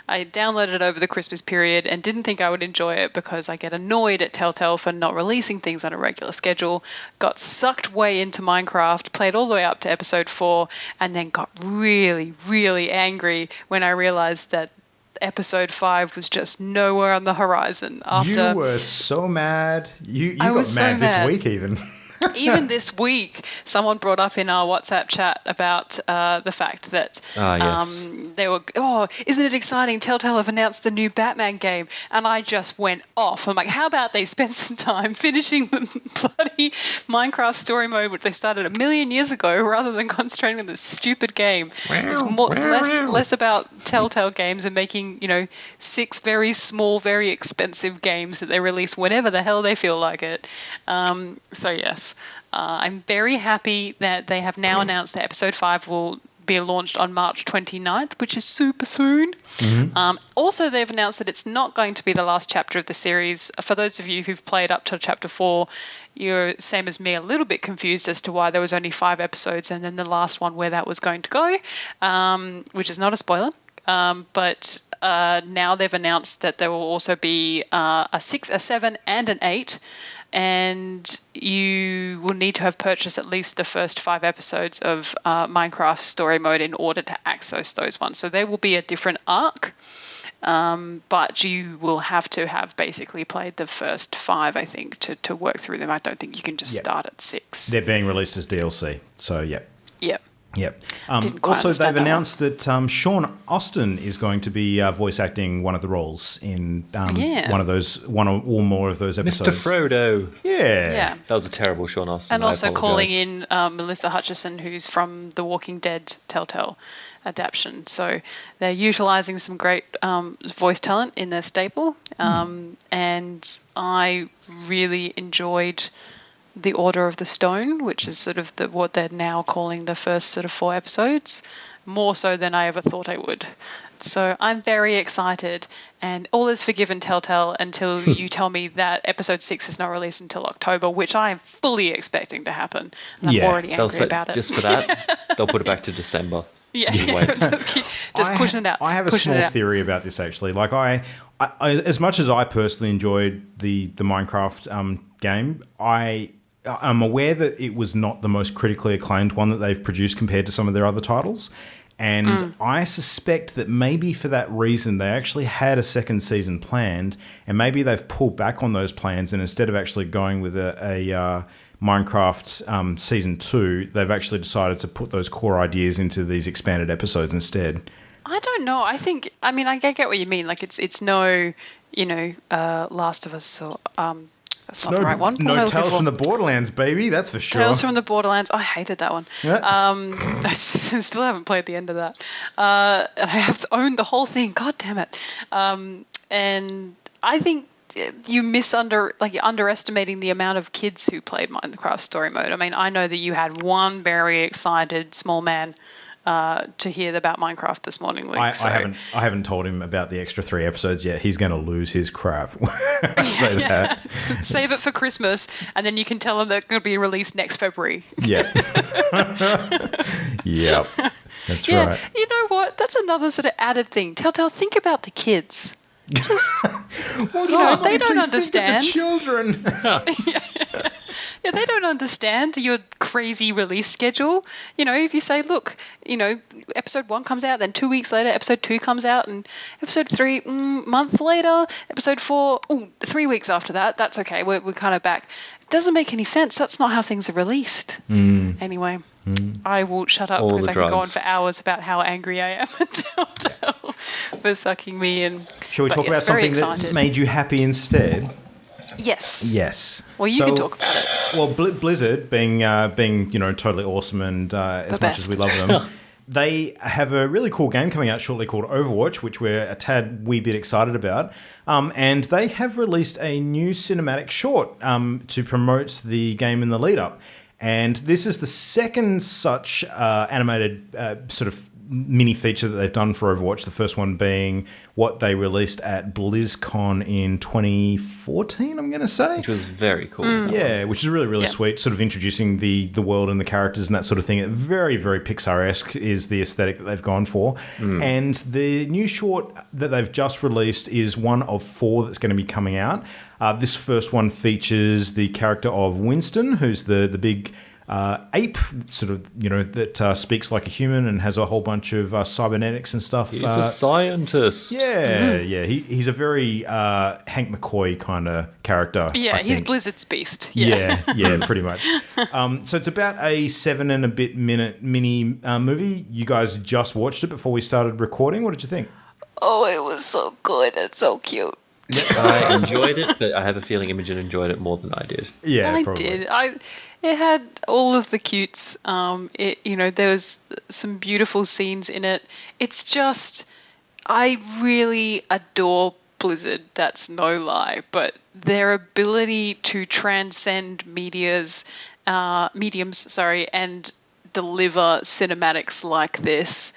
I downloaded it over the Christmas period and didn't think I would enjoy it because I get annoyed at Telltale for not releasing things on a regular schedule. Got sucked way into Minecraft, played all the way up to episode 4, and then got really, really angry when I realized that episode 5 was just nowhere on the horizon. You were so mad. You got mad this week even. Even this week, someone brought up in our WhatsApp chat about the fact that they were, isn't it exciting? Telltale have announced the new Batman game. And I just went off. I'm like, how about they spend some time finishing the bloody Minecraft story mode, which they started 1 million years ago, rather than concentrating on this stupid game. It's less about Telltale games and making, 6 very small, very expensive games that they release whenever the hell they feel like it. So, yes. I'm very happy that they have now announced that episode 5 will be launched on March 29th, which is super soon. Mm-hmm. Also, they've announced that it's not going to be the last chapter of the series. For those of you who've played up to chapter 4, you're, same as me, a little bit confused as to why there was only 5 episodes and then the last one where that was going to go, which is not a spoiler. But now they've announced that there will also be a 6, a 7, and an 8. And you will need to have purchased at least the first 5 episodes of Minecraft story mode in order to access those ones. So there will be a different arc, but you will have to have basically played the first 5, I think, to work through them. I don't think you can just start at 6. They're being released as DLC, so Yep. Yep. Also, they've announced that Sean Austin is going to be voice acting one of the roles in one or more of those episodes. Mr. Frodo. Yeah. That was a terrible Sean Austin. And also calling in Melissa Hutchison, who's from the Walking Dead Telltale adaptation. So they're utilising some great voice talent in their staple. And I really enjoyed The Order of the Stone, which is sort of what they're now calling the first sort of 4 episodes, more so than I ever thought I would. So I'm very excited, and all is forgiven Telltale until you tell me that episode 6 is not released until October, which I am fully expecting to happen. And I'm already angry about it. Just for that, they'll put it back to December. Yeah, just pushing it out. I have a small theory about this, actually. Like, I as much as I personally enjoyed the Minecraft game, I'm aware that it was not the most critically acclaimed one that they've produced compared to some of their other titles. And I suspect that maybe for that reason, they actually had a second season planned, and maybe they've pulled back on those plans, and instead of actually going with a Minecraft season 2, they've actually decided to put those core ideas into these expanded episodes instead. I don't know. I get what you mean. Like, it's no, Last of Us or that's not the right one. No Tales from the Borderlands, baby. That's for sure. Tales from the Borderlands. I hated that one. Yeah. I still haven't played the end of that. I have owned the whole thing. God damn it. And I think you're underestimating the amount of kids who played Minecraft Story Mode. I mean, I know that you had one very excited small man to hear about Minecraft this morning, Luke. I haven't told him about the extra 3 episodes yet. He's going to lose his crap. Say that. Save it for Christmas, and then you can tell him that it's going to be released next February. Yeah. Yep. That's right. You know what? That's another sort of added thing. Telltale, think about the kids. Just, they don't understand. The children. Yeah, they don't understand your crazy release schedule. If you say, look, episode 1 comes out, then 2 weeks later, episode 2 comes out, and episode 3, month later, episode 4, 3 weeks after that, that's okay. We're kind of back. It doesn't make any sense. That's not how things are released. Anyway, I will shut up because I can go on for hours about how angry I am at Telltale for sucking me in. Shall we talk about something that made you happy instead? Yes. Well, you can talk about it. Well, Blizzard, being totally awesome and as much as we love them, they have a really cool game coming out shortly called Overwatch, which we're a wee bit excited about. And they have released a new cinematic short to promote the game in the lead up. And this is the second such animated sort of mini feature that they've done for Overwatch. The first one being what they released at BlizzCon in 2014, I'm going to say. Which was very cool. Yeah, which is really, really sweet, sort of introducing the world and the characters and that sort of thing. Very, very Pixar-esque is the aesthetic that they've gone for. And the new short that they've just released is one of 4 that's going to be coming out. This first one features the character of Winston, who's the big ape, sort of, that speaks like a human and has a whole bunch of cybernetics and stuff. He's a scientist. Yeah. He's a very Hank McCoy kind of character. Yeah, he's Blizzard's beast. Yeah, pretty much. So it's about a 7 and a bit minute mini movie. You guys just watched it before we started recording. What did you think? Oh, it was so good. It's so cute. I enjoyed it, but I have a feeling Imogen enjoyed it more than I did. Yeah, I probably. did. It had all of the cutes. There was some beautiful scenes in it. It's just, I really adore Blizzard. That's no lie. But their ability to transcend mediums, and deliver cinematics like this,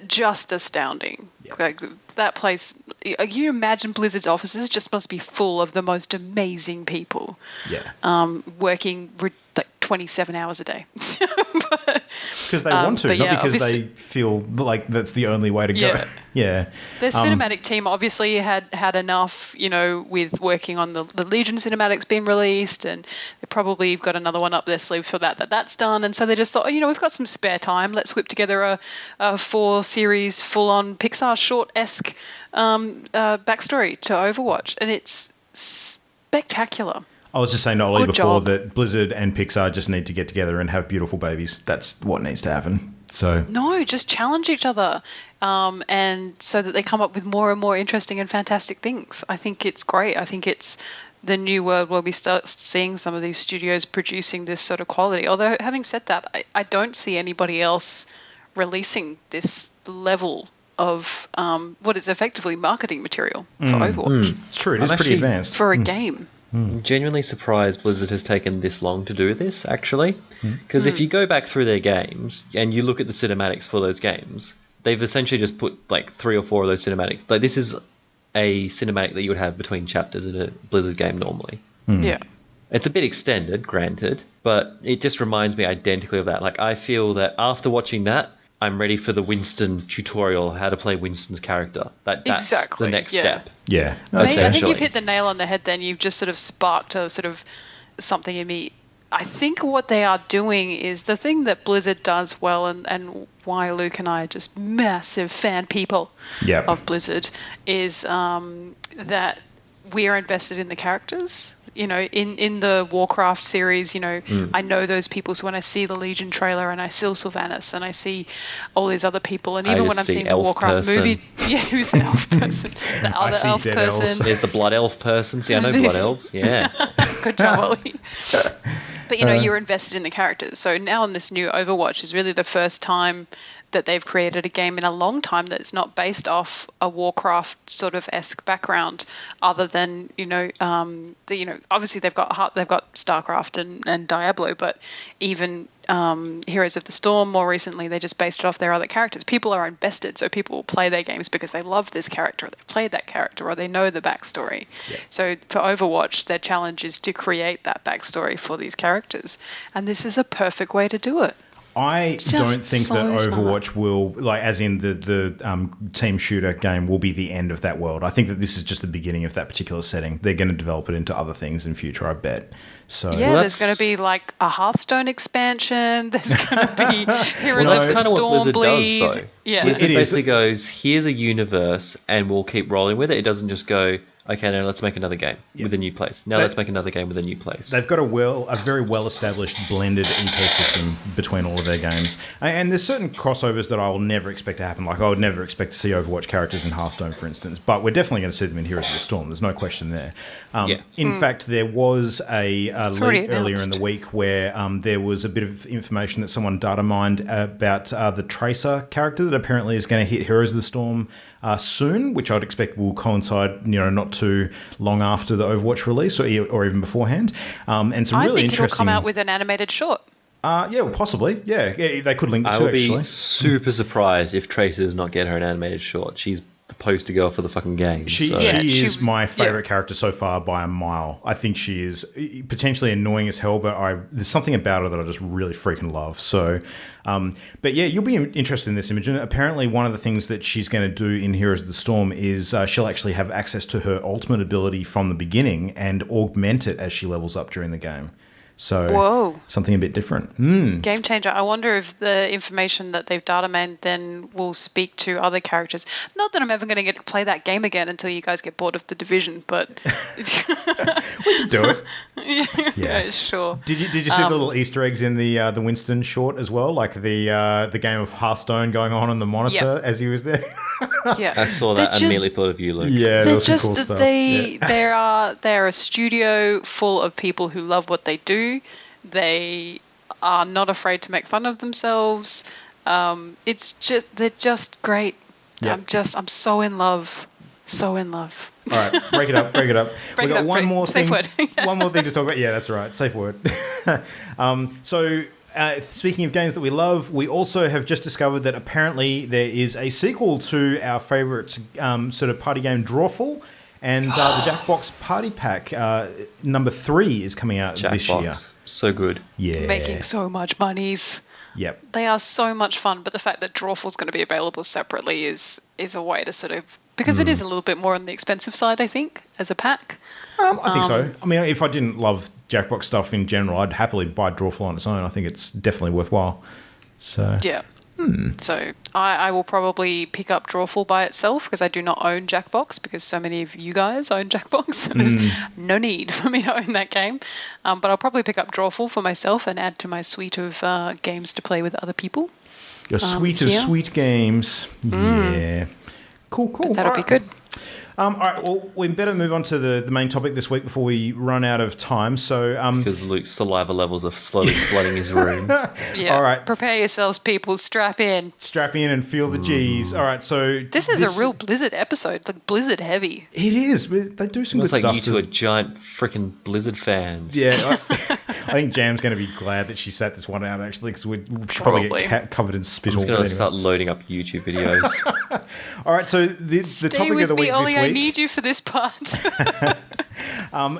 just astounding. Yep. Like that place, you imagine Blizzard's offices just must be full of the most amazing people. Yeah. Working like 27 hours a day. Because they want to, not because they feel like that's the only way to go. Yeah. Their cinematic team obviously had enough, with working on the Legion cinematics being released, and they probably got another one up their sleeve for that's done. And so they just thought, we've got some spare time. Let's whip together a 4-series full-on Pixar short-esque backstory to Overwatch. And it's spectacular. I was just saying to Ollie before that Blizzard and Pixar just need to get together and have beautiful babies. That's what needs to happen. So no, just challenge each other, and so that they come up with more and more interesting and fantastic things. I think it's great. I think it's the new world where we start seeing some of these studios producing this sort of quality. Although, having said that, I don't see anybody else releasing this level of what is effectively marketing material for Overwatch. It's true. It is pretty advanced. For a game. I'm genuinely surprised Blizzard has taken this long to do this, actually. Because if you go back through their games and you look at the cinematics for those games, they've essentially just put like 3 or 4 of those cinematics. Like, this is a cinematic that you would have between chapters in a Blizzard game normally. Yeah. It's a bit extended, granted, but it just reminds me identically of that. Like, I feel that after watching that, I'm ready for the Winston tutorial, how to play Winston's character. That's Exactly, the next yeah. step. Yeah. I think Essentially. you've hit the nail on the head then. You've just sort of sparked a sort of something in me. I think what they are doing is the thing that Blizzard does well, and why Luke and I are just massive fan people of Blizzard, is that we are invested in the characters. You know, in the Warcraft series, you know, I know those people. So when I see the Legion trailer and I see Sylvanas and I see all these other people, and even when I'm seeing the Warcraft movie, who's the elf person? The other elf person. There's the blood elf person. See, I know blood elves. Yeah. Good job, Ollie. But, you know, you're invested in the characters. So now in this new Overwatch is really the first time that they've created a game in a long time that's not based off a Warcraft sort of esque background, other than obviously they've got Starcraft and Diablo, but even Heroes of the Storm more recently, they just based it off their other characters. People are invested, so people will play their games because they love this character, or they've played that character, or they know the backstory. Yeah. So for Overwatch, their challenge is to create that backstory for these characters, and this is a perfect way to do it. I don't think that Overwatch will, like, as in the team shooter game, will be the end of that world. I think that this is just the beginning of that particular setting. They're going to develop it into other things in future, I bet. So there's going to be like a Hearthstone expansion. There's going to be Heroes of the Stormbleed. Does, Blizzard basically goes, here's a universe, and we'll keep rolling with it. It doesn't just go, okay, now let's make another game with a new place. Now let's make another game with a new place. They've got a very well-established blended ecosystem between all of their games. And there's certain crossovers that I will never expect to happen. Like, I would never expect to see Overwatch characters in Hearthstone, for instance. But we're definitely going to see them in Heroes of the Storm. There's no question there. In fact, there was a leak earlier in the week where there was a bit of information that someone data mined about the Tracer character that apparently is going to hit Heroes of the Storm soon, which I'd expect will coincide, not too long after the Overwatch release or even beforehand. And some really interesting. I think it'll come out with an animated short. Possibly. Yeah, they could link the two. I would be super surprised if Tracer does not get her an animated short. She's the poster girl for the fucking game. She is my favorite character so far by a mile. I think she is potentially annoying as hell, but there's something about her that I just really freaking love. So, but yeah, you'll be interested in this, Imogen. Apparently, one of the things that she's going to do in Heroes of the Storm is she'll actually have access to her ultimate ability from the beginning and augment it as she levels up during the game. So something a bit different. Game changer. I wonder if the information that they've data mined then will speak to other characters. Not that I'm ever going to get to play that game again until you guys get bored of The Division, but we can do it. Yeah, sure. Did you see the little Easter eggs in the Winston short as well, like the game of Hearthstone going on the monitor as he was there? I saw that and immediately thought of you, Luke. Yeah, there was some cool stuff. They're a studio full of people who love what they do. They are not afraid to make fun of themselves. They're just great. Yep. I'm so in love. So in love. All right, break it up. We got one more thing. Safe word. One more thing to talk about. Yeah, that's right. Safe word. Speaking of games that we love, we also have just discovered that apparently there is a sequel to our favourite sort of party game, Drawful, and the Jackbox Party Pack number 3 is coming out this year. So good. Yeah. Making so much monies. Yep. They are so much fun, but the fact that Drawful is going to be available separately is a way to sort of, because it is a little bit more on the expensive side, I think, as a pack. I think so. I mean, if I didn't love Jackbox stuff in general, I'd happily buy Drawful on its own. I think it's definitely worthwhile. So yeah. So I will probably pick up Drawful by itself because I do not own Jackbox because so many of you guys own Jackbox. There's no need for me to own that game. But I'll probably pick up Drawful for myself and add to my suite of games to play with other people. Your suite of sweet games. Yeah. Cool. But that'll be good. All right, well, we better move on to the main topic this week before we run out of time. So, Because Luke's saliva levels are slowly flooding his room. Yeah. All right. Prepare yourselves, people. Strap in. Strap in and feel the G's. All right, so This is a real Blizzard episode. Like Blizzard heavy. It is. They do some Looks good like stuff. you two are giant freaking Blizzard fans. Yeah, I think Jam's going to be glad that she sat this one out, actually, because we'd probably Probably. get covered in spittle. I'm going but to anyway. start loading up YouTube videos. All right, so the Stay topic with of the me, week Ollie. this I week need you for this part.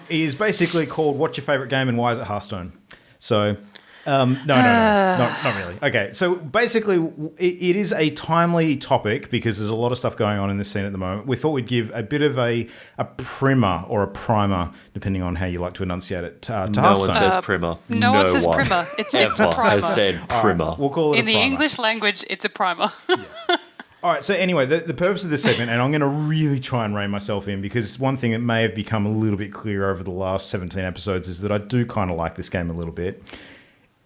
is basically called "What's Your Favorite Game and Why Is It Hearthstone?" So, no, not really. Okay, so basically, it is a timely topic because there's a lot of stuff going on in this scene at the moment. We thought we'd give a bit of a primer or a primer, depending on how you like to enunciate it, to No Hearthstone. one says primer. no one says primer. It's a ever primer. has said All right, primer. we'll call it In a the primer. English language, it's a primer. All right, so anyway, the purpose of this segment, and I'm going to really try and rein myself in because one thing that may have become a little bit clearer over the last 17 episodes is that I do kind of like this game a little bit.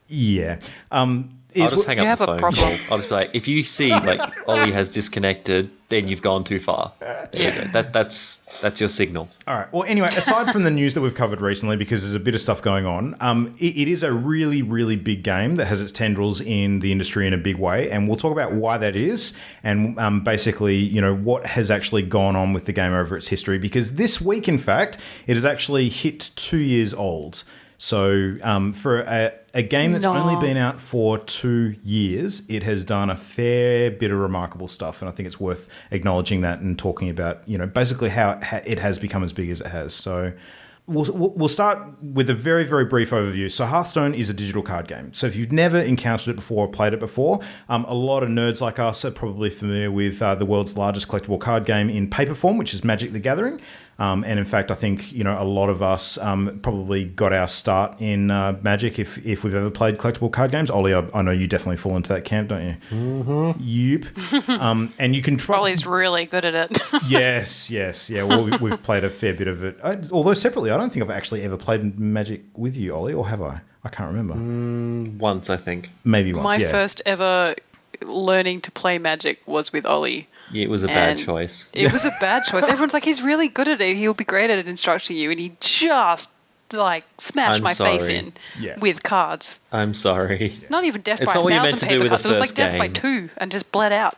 Yeah. I'll just hang You up have the a phone problem. call. I'll just be like, if you see like Ollie has disconnected, then you've gone too far. There you go. That's your signal. All right. Well, anyway, aside from the news that we've covered recently, because there's a bit of stuff going on, it is a really, really big game that has its tendrils in the industry in a big way, and we'll talk about why that is, and basically, you know, what has actually gone on with the game over its history. Because this week, in fact, it has actually hit 2 years old. So for a game that's only been out for 2 years, it has done a fair bit of remarkable stuff. And I think it's worth acknowledging that and talking about, you know, basically how it has become as big as it has. So we'll start with a very, very brief overview. So Hearthstone is a digital card game. So if you've never encountered it before or played it before, a lot of nerds like us are probably familiar with the world's largest collectible card game in paper form, which is Magic the Gathering. And in fact, I think, you know, a lot of us probably got our start in Magic if we've ever played collectible card games. Ollie, I know you definitely fall into that camp, don't you? Mm-hmm. Yep. And you can try. Ollie's really good at it. Yes. Yeah, well, we've played a fair bit of it. Although separately, I don't think I've actually ever played Magic with you, Ollie, or have I? I can't remember. Once, I think. Maybe once, My yeah. first ever learning to play Magic was with Ollie. Yeah, it was a bad And choice. It was a bad choice. Everyone's like, he's really good at it. He'll be great at instructing you. And he just, like, smashed I'm my face sorry. in Yeah. with cards. I'm sorry. Not even death It's by not what you're 1,000 meant to do paper with the cards. It was like first death by game. 2 and just bled out.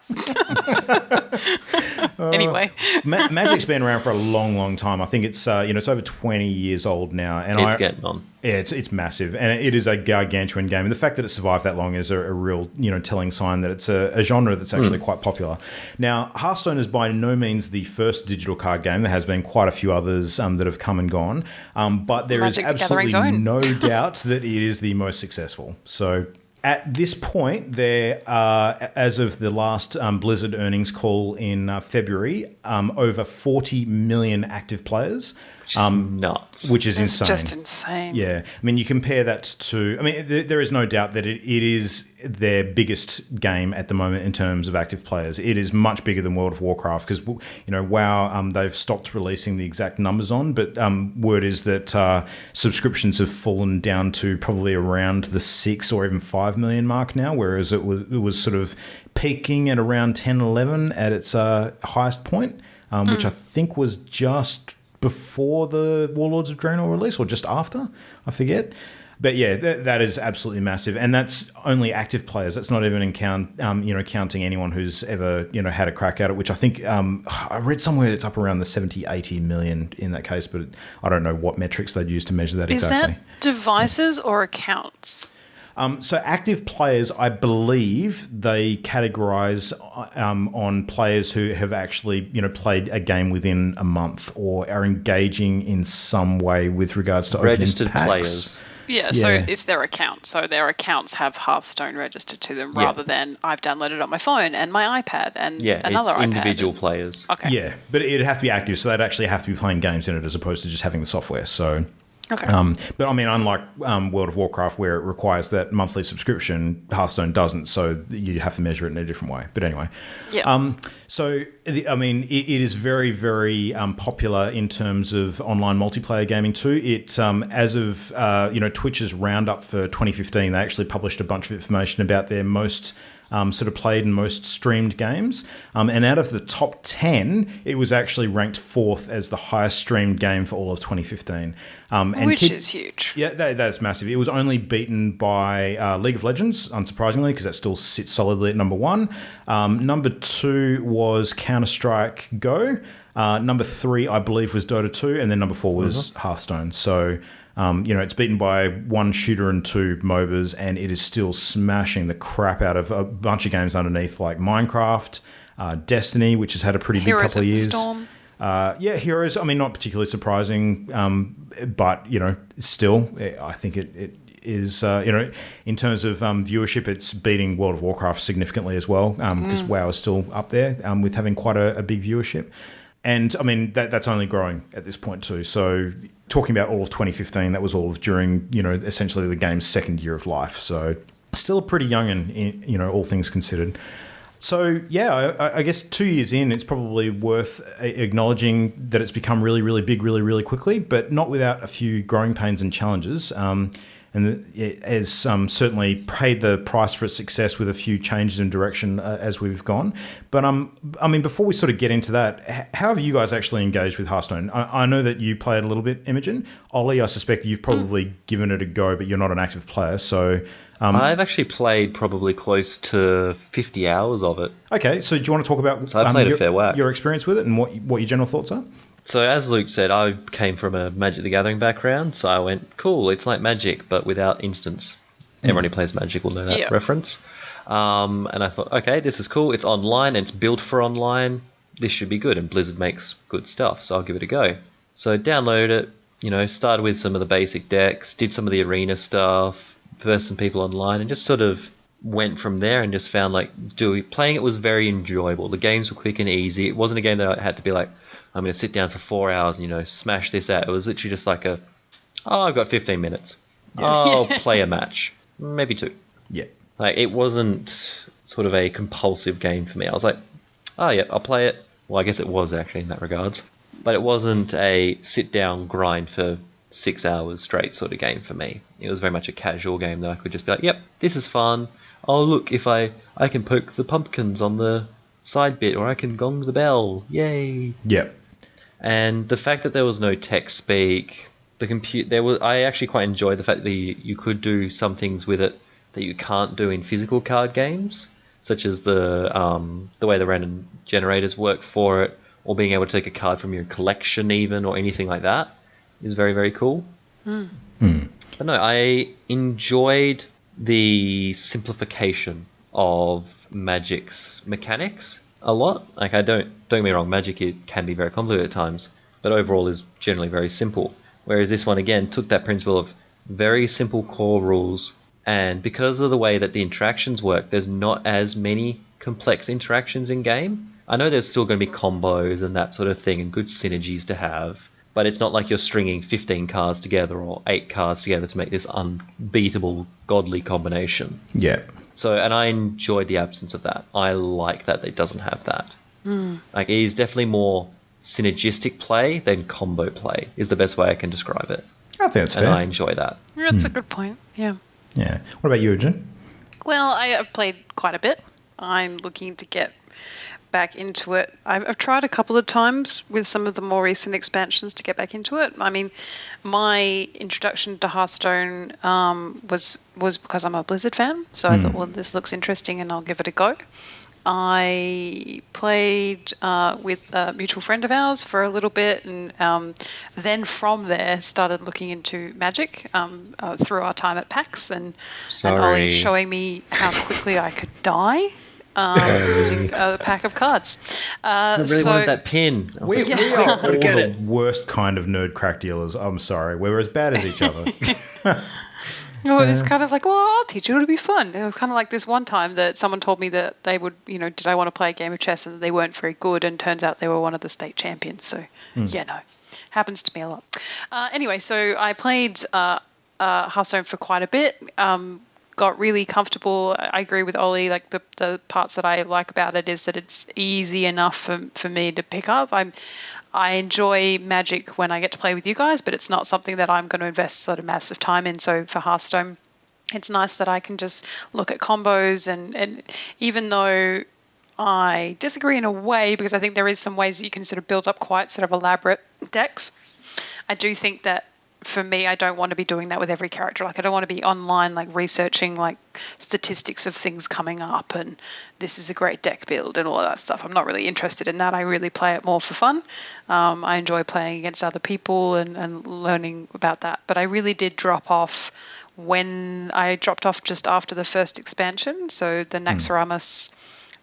Anyway. Magic's been around for a long, long time. I think it's it's over 20 years old now, and It's getting on. Yeah, it's massive, and it is a gargantuan game. And the fact that it survived that long is a real, telling sign that it's a genre that's actually quite popular. Now, Hearthstone is by no means the first digital card game. There has been quite a few others that have come and gone, but there is Magic the Gathering's absolutely own. no doubt that it is the most successful. So at this point, there are, as of the last Blizzard earnings call in February, over 40 million active players. Nuts. Which is It's insane. just insane. Yeah. I mean, you compare that to... I mean, there is no doubt that it is their biggest game at the moment in terms of active players. It is much bigger than World of Warcraft because, WoW, they've stopped releasing the exact numbers on, but word is that subscriptions have fallen down to probably around the 6 or even 5 million mark now, whereas it was sort of peaking at around 10, 11 at its highest point, which I think was just before the Warlords of Draenor release or just after, I forget. But yeah, that is absolutely massive, and that's only active players. That's not even counting anyone who's ever had a crack at it. Which I think I read somewhere it's up around the 70, 80 million in that case, but I don't know what metrics they'd use to measure that exactly. Is that devices or accounts? So active players, I believe they categorize on players who have actually, played a game within a month or are engaging in some way with regards to Registered opening packs. players. Yeah, so it's their account. So their accounts have Hearthstone registered to them rather than I've downloaded it on my phone and my iPad and another it's iPad. individual players. Okay. Yeah, but it'd have to be active, so they'd actually have to be playing games in it as opposed to just having the software. So, Okay. but I mean, unlike World of Warcraft, where it requires that monthly subscription, Hearthstone doesn't. So you have to measure it in a different way. But anyway, it is very, very popular in terms of online multiplayer gaming too. It as of Twitch's roundup for 2015, they actually published a bunch of information about their most sort of played in most streamed games. And out of the top 10, it was actually ranked 4th as the highest streamed game for all of 2015. Which is huge. Yeah, that's massive. It was only beaten by League of Legends, unsurprisingly, because that still sits solidly at number 1. Number 2 was Counter-Strike Go. Number 3, I believe, was Dota 2. And then number 4 was Hearthstone. So... it's beaten by 1 shooter and 2 MOBAs, and it is still smashing the crap out of a bunch of games underneath, like Minecraft, Destiny, which has had a pretty big couple of years. Storm. Heroes. I mean, not particularly surprising, but still, I think it is. In terms of viewership, it's beating World of Warcraft significantly as well, because WoW is still up there with having quite a big viewership. And I mean, that's only growing at this point too. So talking about all of 2015, that was all of during, essentially the game's second year of life. So still pretty young in all things considered. So yeah, I guess 2 years in, it's probably worth acknowledging that it's become really, really big, really, really quickly, but not without a few growing pains and challenges. And it has certainly paid the price for its success with a few changes in direction as we've gone. But I mean, before we sort of get into that, how have you guys actually engaged with Hearthstone? I know that you played a little bit, Imogen. Ollie, I suspect you've probably given it a go, but you're not an active player. So I've actually played probably close to 50 hours of it. Okay, so do you want to talk about I played a fair whack. Your experience with it and what your general thoughts are? So as Luke said, I came from a Magic the Gathering background, so I went, cool, it's like Magic, but without instants. Everyone who plays Magic will know that reference. And I thought, okay, this is cool. It's online, and it's built for online. This should be good, and Blizzard makes good stuff, so I'll give it a go. So downloaded it, started with some of the basic decks, did some of the arena stuff, versed some people online, and just sort of went from there and just found playing it was very enjoyable. The games were quick and easy. It wasn't a game that I had to be like, I'm going to sit down for 4 hours and, smash this out. It was literally just like I've got 15 minutes. I'll play a match. Maybe 2. Yeah. It wasn't sort of a compulsive game for me. I was like, oh, yeah, I'll play it. Well, I guess it was actually in that regards. But it wasn't a sit-down grind for 6 hours straight sort of game for me. It was very much a casual game that I could just be like, yep, this is fun. Oh, look, if I can poke the pumpkins on the side bit, or I can gong the bell. Yay. Yep. And the fact that there was no text speak, I actually quite enjoyed the fact that you could do some things with it that you can't do in physical card games, such as the way the random generators work for it, or being able to take a card from your collection even, or anything like that, is very, very cool. But no, I enjoyed the simplification of Magic's mechanics a lot. Don't get me wrong, Magic can be very complicated at times, but overall is generally very simple. Whereas this one again took that principle of very simple core rules, and because of the way that the interactions work, there's not as many complex interactions in game. I know there's still going to be combos and that sort of thing and good synergies to have, but it's not like you're stringing 15 cards together or 8 cards together to make this unbeatable godly combination. Yeah. So, and I enjoyed the absence of that. I like that it doesn't have that. It is definitely more synergistic play than combo play, is the best way I can describe it. I think that's fair. And I enjoy that. That's a good point, yeah. Yeah. What about you, Imogen? Well, I have played quite a bit. I'm looking to get back into it. I've tried a couple of times with some of the more recent expansions to get back into it. I mean, my introduction to Hearthstone was because I'm a Blizzard fan, so I thought, well, this looks interesting and I'll give it a go. I played with a mutual friend of ours for a little bit, and then from there started looking into Magic through our time at PAX, and Ollie showing me how quickly I could die using a pack of cards. I really wanted that pin. We are all the worst kind of nerd crack dealers. I'm sorry. We're as bad as each other. Well, it was kind of like, well, I'll teach you. It'll be fun. It was kind of like this one time that someone told me that they would, did I want to play a game of chess, and that they weren't very good, and turns out they were one of the state champions. So, happens to me a lot. Anyway, so I played Hearthstone for quite a bit. Got really comfortable. I agree with Ollie. Like the parts that I like about it is that it's easy enough for me to pick up. I enjoy Magic when I get to play with you guys, but it's not something that I'm going to invest sort of massive time in. So for Hearthstone, It's nice that I can just look at combos and even though I disagree in a way, because I think there is some ways that you can sort of build up quite sort of elaborate decks. I do think that for me, I don't want to be doing that with every character. Like, I don't want to be online, like, researching, like, statistics of things coming up and this is a great deck build and all of that stuff. I'm not really interested in that. I really play it more for fun. I enjoy playing against other people and learning about that. But I really did drop off when I dropped off just after the first expansion. So the Naxxramas,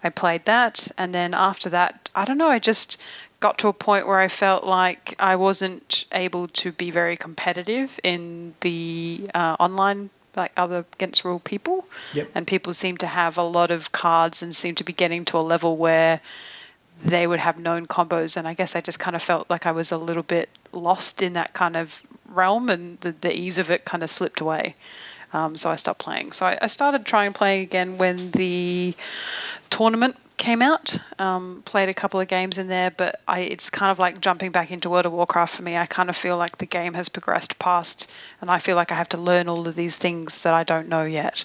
I played that. And then after that, I don't know, I just got to a point where I felt like I wasn't able to be very competitive in the online, like other against rule people. Yep. And people seem to have a lot of cards and seem to be getting to a level where they would have known combos. And I guess I just kind of felt like I was a little bit lost in that kind of realm, and the ease of it kind of slipped away. So I stopped playing. So I started trying playing again when the tournament came out. Played a couple of games in there, but it's kind of like jumping back into World of Warcraft for me. I kind of feel like the game has progressed past, and I feel like I have to learn all of these things that I don't know yet.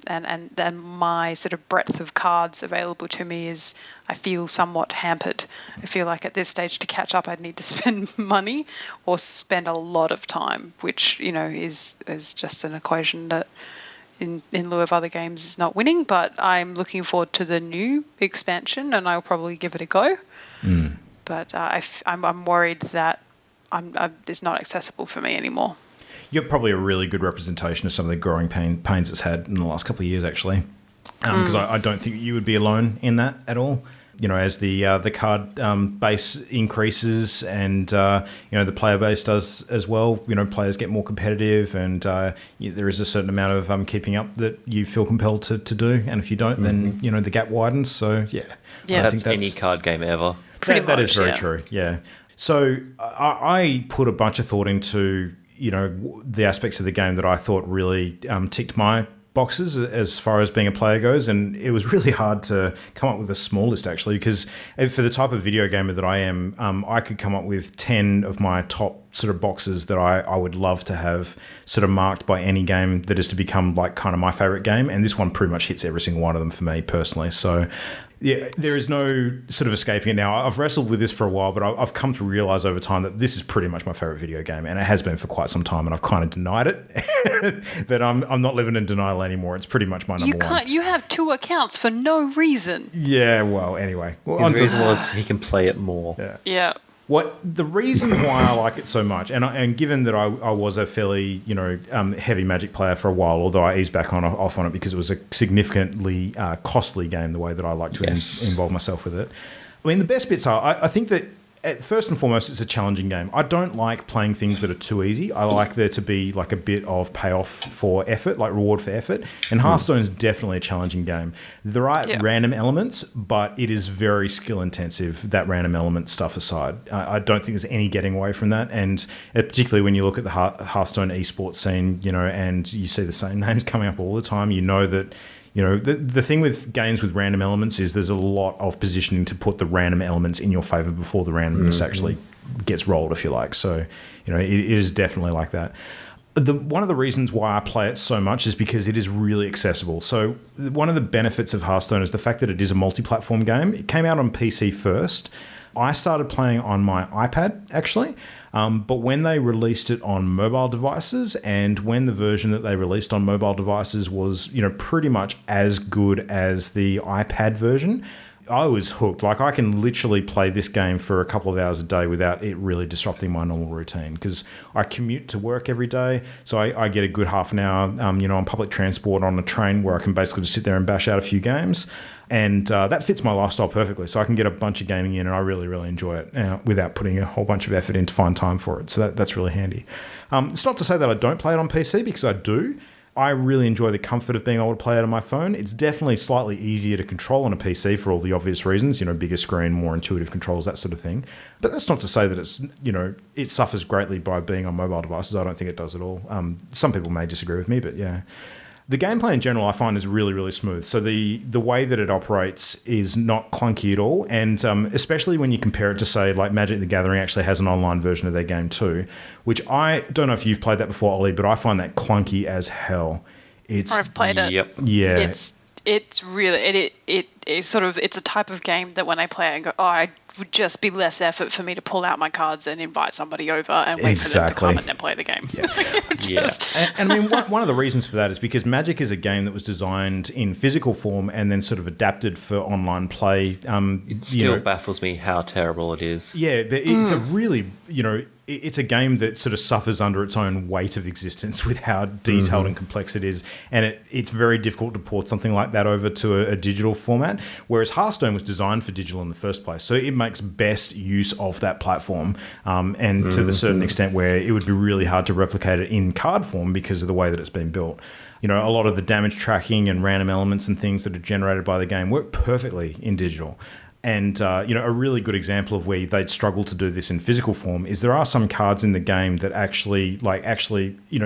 And then my sort of breadth of cards available to me is, I feel somewhat hampered. I feel like at this stage to catch up, I'd need to spend money or spend a lot of time, which, you know, is just an equation that in lieu of other games is not winning. But I'm looking forward to the new expansion, and I'll probably give it a go. But I'm worried that it's not accessible for me anymore. You're probably a really good representation of some of the growing pains it's had in the last couple of years, actually. Because I don't think you would be alone in that at all. You know, as the card base increases and, you know, the player base does as well, you know, players get more competitive, and there is a certain amount of keeping up that you feel compelled to do. And if you don't, then, you know, the gap widens. So, yeah. I think that's any card game ever. That is very true, yeah. So I put a bunch of thought into, you know, the aspects of the game that I thought really ticked my boxes as far as being a player goes, and it was really hard to come up with a small list, actually, because for the type of video gamer that I am, I could come up with 10 of my top sort of boxes that I would love to have sort of marked by any game that is to become like kind of my favorite game, and this one pretty much hits every single one of them for me personally. So yeah, there is no sort of escaping it now. I've wrestled with this for a while, but I've come to realize over time that this is pretty much my favorite video game, and it has been for quite some time, and I've kind of denied it. But I'm not living in denial anymore. It's pretty much my number one. You have 2 accounts for no reason. Yeah, well, anyway. His reason was he can play it more. Yeah. The reason why I like it so much, and given that I was a fairly, you know, heavy Magic player for a while, although I eased back off on it because it was a significantly costly game, the way that I like to involve myself with it. I mean, the best bits are, I think that first and foremost, it's a challenging game. I don't like playing things that are too easy. I like there to be like a bit of payoff for effort, like reward for effort. And Hearthstone is definitely a challenging game. There are random elements, but it is very skill intensive, that random element stuff aside. I don't think there's any getting away from that. And particularly when you look at the Hearthstone esports scene, you know, and you see the same names coming up all the time, you know that, you know, the thing with games with random elements is there's a lot of positioning to put the random elements in your favor before the randomness actually gets rolled, if you like. So, you know, it is definitely like that. One of the reasons why I play it so much is because it is really accessible. So one of the benefits of Hearthstone is the fact that it is a multi-platform game. It came out on PC first. I started playing on my iPad, actually. But when they released it on mobile devices, and when the version that they released on mobile devices was, you know, pretty much as good as the iPad version, I was hooked. Like, I can literally play this game for a couple of hours a day without it really disrupting my normal routine, because I commute to work every day, so I get a good half an hour, you know, on public transport, on a train, where I can basically just sit there and bash out a few games. And that fits my lifestyle perfectly. So I can get a bunch of gaming in, and I really, really enjoy it without putting a whole bunch of effort in to find time for it. So that's really handy. It's not to say that I don't play it on PC, because I do. I really enjoy the comfort of being able to play it on my phone. It's definitely slightly easier to control on a PC for all the obvious reasons, you know, bigger screen, more intuitive controls, that sort of thing. But that's not to say that it's, you know, it suffers greatly by being on mobile devices. I don't think it does at all. Some people may disagree with me, but yeah. The gameplay in general, I find, is really, really smooth. So the way that it operates is not clunky at all. And especially when you compare it to, say, like Magic the Gathering actually has an online version of their game too, which I don't know if you've played that before, Ollie, but I find that clunky as hell. I've played it. Yep. Yeah. It's really it's sort of, it's a type of game that when I play it, I go, oh, it would just be less effort for me to pull out my cards and invite somebody over and wait for them to come and then play the game. Yeah. And I mean, one of the reasons for that is because Magic is a game that was designed in physical form and then sort of adapted for online play. It still baffles me how terrible it is. Yeah, but it's a really, it's a game that sort of suffers under its own weight of existence with how detailed and complex it is. And it's very difficult to port something like that over to a digital format, whereas Hearthstone was designed for digital in the first place. So it makes best use of that platform and to the certain extent where it would be really hard to replicate it in card form because of the way that it's been built. A lot of the damage tracking and random elements and things that are generated by the game work perfectly in digital. And, a really good example of where they'd struggle to do this in physical form is there are some cards in the game that actually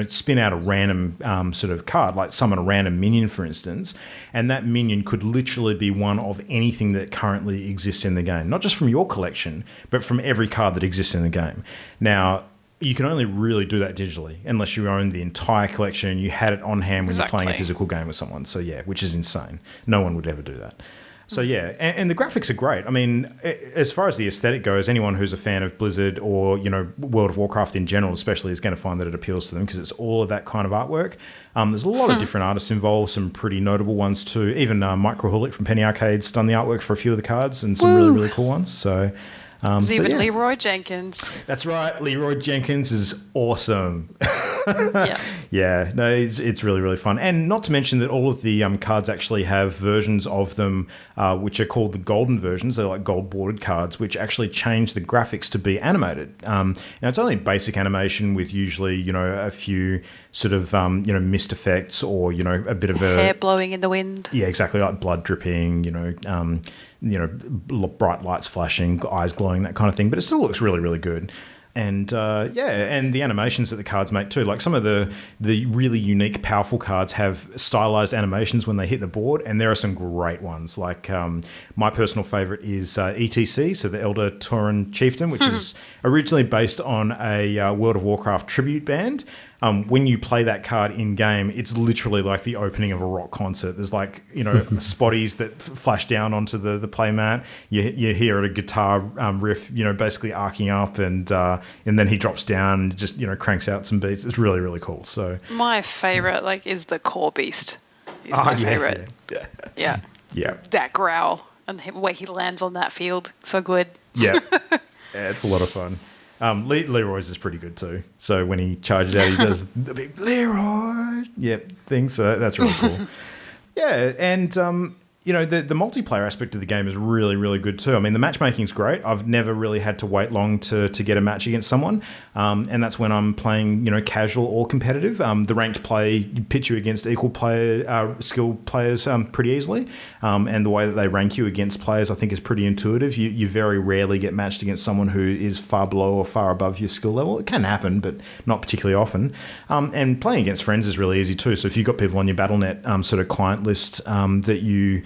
spin out a random sort of card, like summon a random minion, for instance. And that minion could literally be one of anything that currently exists in the game, not just from your collection, but from every card that exists in the game. Now, you can only really do that digitally unless you own the entire collection and you had it on hand when you're playing a physical game with someone. So, yeah, which is insane. No one would ever do that. So, yeah, and the graphics are great. I mean, as far as the aesthetic goes, anyone who's a fan of Blizzard or, World of Warcraft in general especially is going to find that it appeals to them because it's all of that kind of artwork. There's a lot of different artists involved, some pretty notable ones too. Even Mike Krahulik from Penny Arcade's done the artwork for a few of the cards and some really, really cool ones. So... There's even Leroy Jenkins. That's right. Leroy Jenkins is awesome. Yeah. Yeah. No, it's really, really fun. And not to mention that all of the cards actually have versions of them which are called the golden versions. They're like gold bordered cards, which actually change the graphics to be animated. Now, it's only basic animation with usually, a few sort of, mist effects or, a bit of hair blowing in the wind. Yeah, exactly. Like blood dripping, bright lights flashing, eyes glowing, that kind of thing. But it still looks really, really good. And and the animations that the cards make too. Like some of the really unique, powerful cards have stylized animations when they hit the board, and there are some great ones. Like my personal favorite is ETC, so the Elder Tauren Chieftain, which is originally based on a World of Warcraft tribute band. When you play that card in game, it's literally like the opening of a rock concert. There's like, spotties that flash down onto the playmat. You hear a guitar riff, basically arcing up, and then he drops down and just, cranks out some beats. It's really, really cool. So my favorite, is the Core Beast. He's my favorite. Yeah. That growl and the way he lands on that field, so good. Yeah, it's a lot of fun. Leroy's is pretty good too. So when he charges out, he does the big Leroy thing. So that's really cool. Yeah, and the multiplayer aspect of the game is really, really good too. I mean, the matchmaking's great. I've never really had to wait long to get a match against someone, and that's when I'm playing, casual or competitive. The ranked play pits you against equal skill players pretty easily, and the way that they rank you against players, I think, is pretty intuitive. You very rarely get matched against someone who is far below or far above your skill level. It can happen, but not particularly often. And playing against friends is really easy too. So if you've got people on your BattleNet sort of client list that you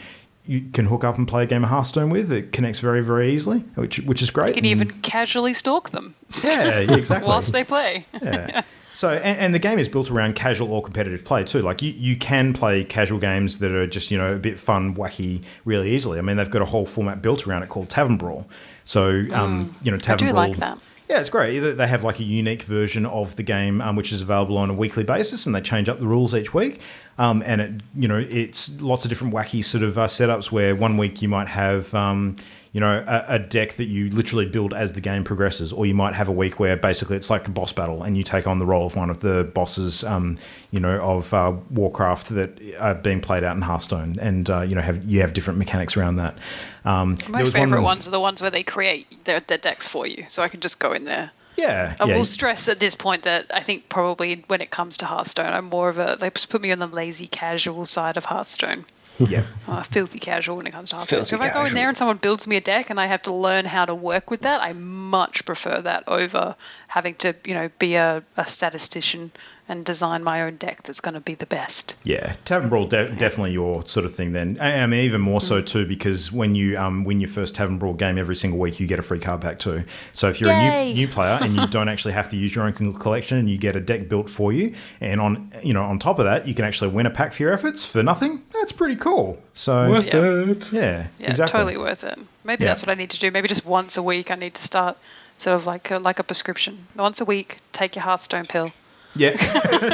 can hook up and play a game of Hearthstone with, it connects very, very easily, which is great. You can even casually stalk them. Yeah, exactly. Whilst they play. Yeah. So, and the game is built around casual or competitive play too. Like you can play casual games that are just, a bit fun, wacky, really easily. I mean, they've got a whole format built around it called Tavern Brawl. So, Tavern I do Brawl. like that. Yeah, it's great. They have like a unique version of the game, which is available on a weekly basis, and they change up the rules each week. And it's lots of different wacky sort of setups where one week you might have, a deck that you literally build as the game progresses, or you might have a week where basically it's like a boss battle and you take on the role of one of the bosses, of Warcraft that are being played out in Hearthstone, and you have different mechanics around that. My favourite ones are the ones where they create their decks for you, so I can just go in there. Yeah. I will stress at this point that I think probably when it comes to Hearthstone, I'm more of they put me on the lazy casual side of Hearthstone. Yeah. Filthy casual when it comes to Hearthstone. So if I go in there and someone builds me a deck and I have to learn how to work with that, I much prefer that over having to, be a statistician and design my own deck that's going to be the best. Yeah, Tavern Brawl definitely your sort of thing then. I mean, even more so too, because when you win your first Tavern Brawl game every single week, you get a free card pack too. So if you're a new player and you don't actually have to use your own collection, and you get a deck built for you, and on top of that, you can actually win a pack for your efforts for nothing. That's pretty cool. So Worth it. yeah, Yeah, exactly. totally worth it. Maybe that's what I need to do. Maybe just once a week I need to start sort of like a prescription. Once a week, take your Hearthstone pill. Yeah,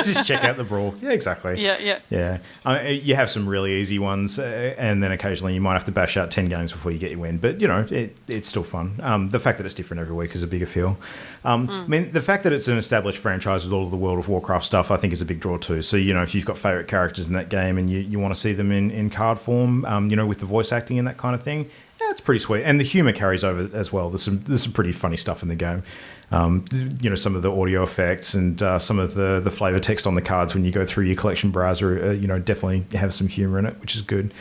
just check out the Brawl. Yeah, exactly. Yeah. You have some really easy ones, and then occasionally you might have to bash out 10 games before you get your win. But, it's still fun. The fact that it's different every week is a bigger feel. I mean, the fact that it's an established franchise with all of the World of Warcraft stuff, I think is a big draw too. So, if you've got favourite characters in that game and you want to see them in card form, with the voice acting and that kind of thing, yeah, it's pretty sweet. And the humour carries over as well. There's some pretty funny stuff in the game. Some of the audio effects and some of the flavor text on the cards when you go through your collection browser, definitely have some humor in it, which is good.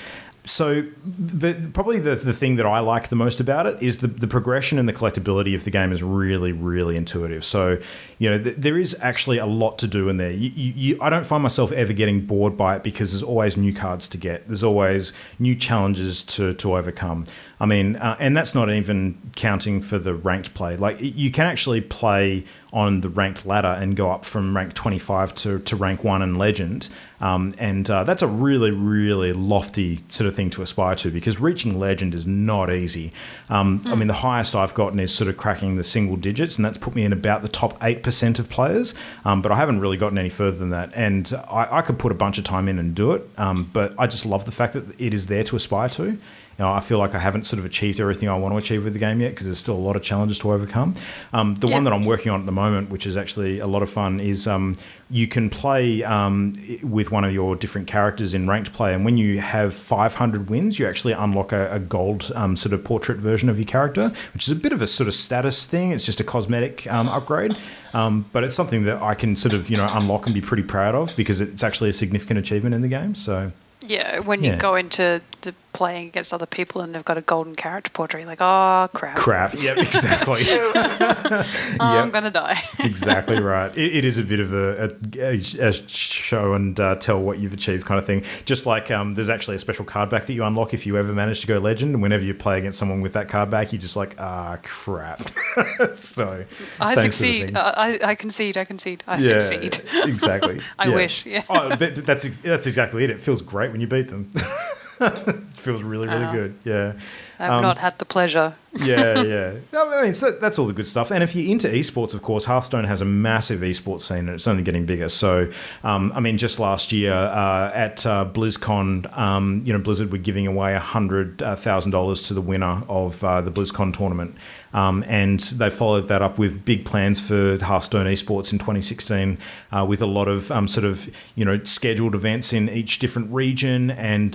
So, but probably the thing that I like the most about it is the progression and the collectability of the game is really, really intuitive. So, there is actually a lot to do in there. I don't find myself ever getting bored by it because there's always new cards to get. There's always new challenges to overcome. I mean, and that's not even counting for the ranked play. Like, you can actually play on the ranked ladder and go up from rank 25 to rank 1 in Legend. And that's a really, really lofty sort of thing to aspire to, because reaching Legend is not easy. I mean, the highest I've gotten is sort of cracking the single digits, and that's put me in about the top 8% of players. But I haven't really gotten any further than that. And I could put a bunch of time in and do it, but I just love the fact that it is there to aspire to. I feel like I haven't sort of achieved everything I want to achieve with the game yet, because there's still a lot of challenges to overcome. The one that I'm working on at the moment, which is actually a lot of fun, is you can play with one of your different characters in ranked play, and when you have 500 wins, you actually unlock a gold sort of portrait version of your character, which is a bit of a sort of status thing. It's just a cosmetic upgrade. But it's something that I can sort of, unlock and be pretty proud of, because it's actually a significant achievement in the game. So yeah, when you go into the playing against other people and they've got a golden character portrait, you're like, oh, crap. Yeah, exactly. I'm going to die. That's exactly right. It is a bit of a show and tell what you've achieved kind of thing. Just like there's actually a special card back that you unlock if you ever manage to go Legend, and whenever you play against someone with that card back, you're just like, crap. So I succeed. Sort of I concede. I succeed. Exactly. I wish. Yeah. But that's exactly it. It feels great when you beat them. It feels really, really good. Yeah. I've not had the pleasure. Yeah. I mean, so that's all the good stuff. And if you're into esports, of course, Hearthstone has a massive esports scene, and it's only getting bigger. So, I mean, just last year at BlizzCon, Blizzard were giving away $100,000 to the winner of the BlizzCon tournament. And they followed that up with big plans for Hearthstone esports in 2016, with a lot of scheduled events in each different region. And,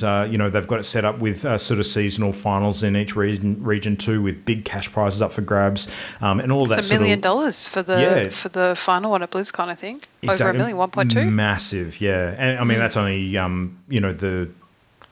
they've got it set up with sort of seasonal finals in each region too, with big cash prizes up for grabs, and all that. It's $1 million for the final one at BlizzCon, I think. Exactly. Over $1 million, 1.2. Massive, yeah. And I mean, that's only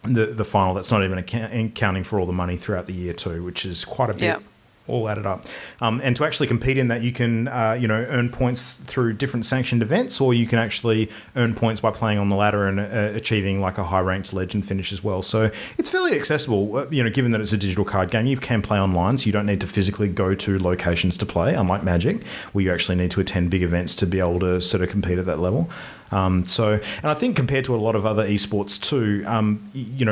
the final. That's not even accounting for all the money throughout the year too, which is quite a bit. Yeah. All added up. And to actually compete in that, you can, earn points through different sanctioned events, or you can actually earn points by playing on the ladder and achieving like a high-ranked Legend finish as well. So it's fairly accessible, given that it's a digital card game. You can play online, so you don't need to physically go to locations to play, unlike Magic, where you actually need to attend big events to be able to sort of compete at that level. And I think compared to a lot of other esports too,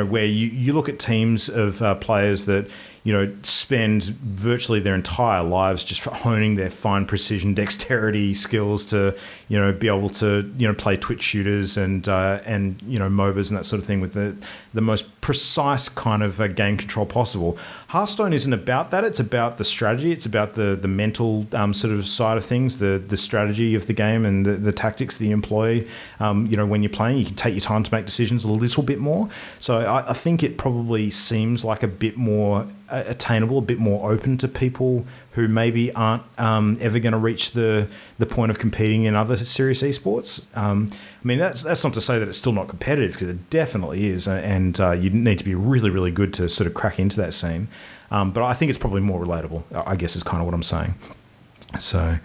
where you look at teams of players that, spend virtually their entire lives just honing their fine precision dexterity skills to, be able to, play Twitch shooters and MOBAs and that sort of thing with the most precise kind of game control possible. Hearthstone isn't about that. It's about the strategy. It's about the mental sort of side of things, the strategy of the game and the tactics that you employ. When you're playing, you can take your time to make decisions a little bit more. So I think it probably seems like a bit more attainable, a bit more open to people who maybe aren't ever going to reach the point of competing in other serious esports. I mean, that's not to say that it's still not competitive, because it definitely is, and you need to be really, really good to sort of crack into that scene. But I think it's probably more relatable, I guess, is kind of what I'm saying. So,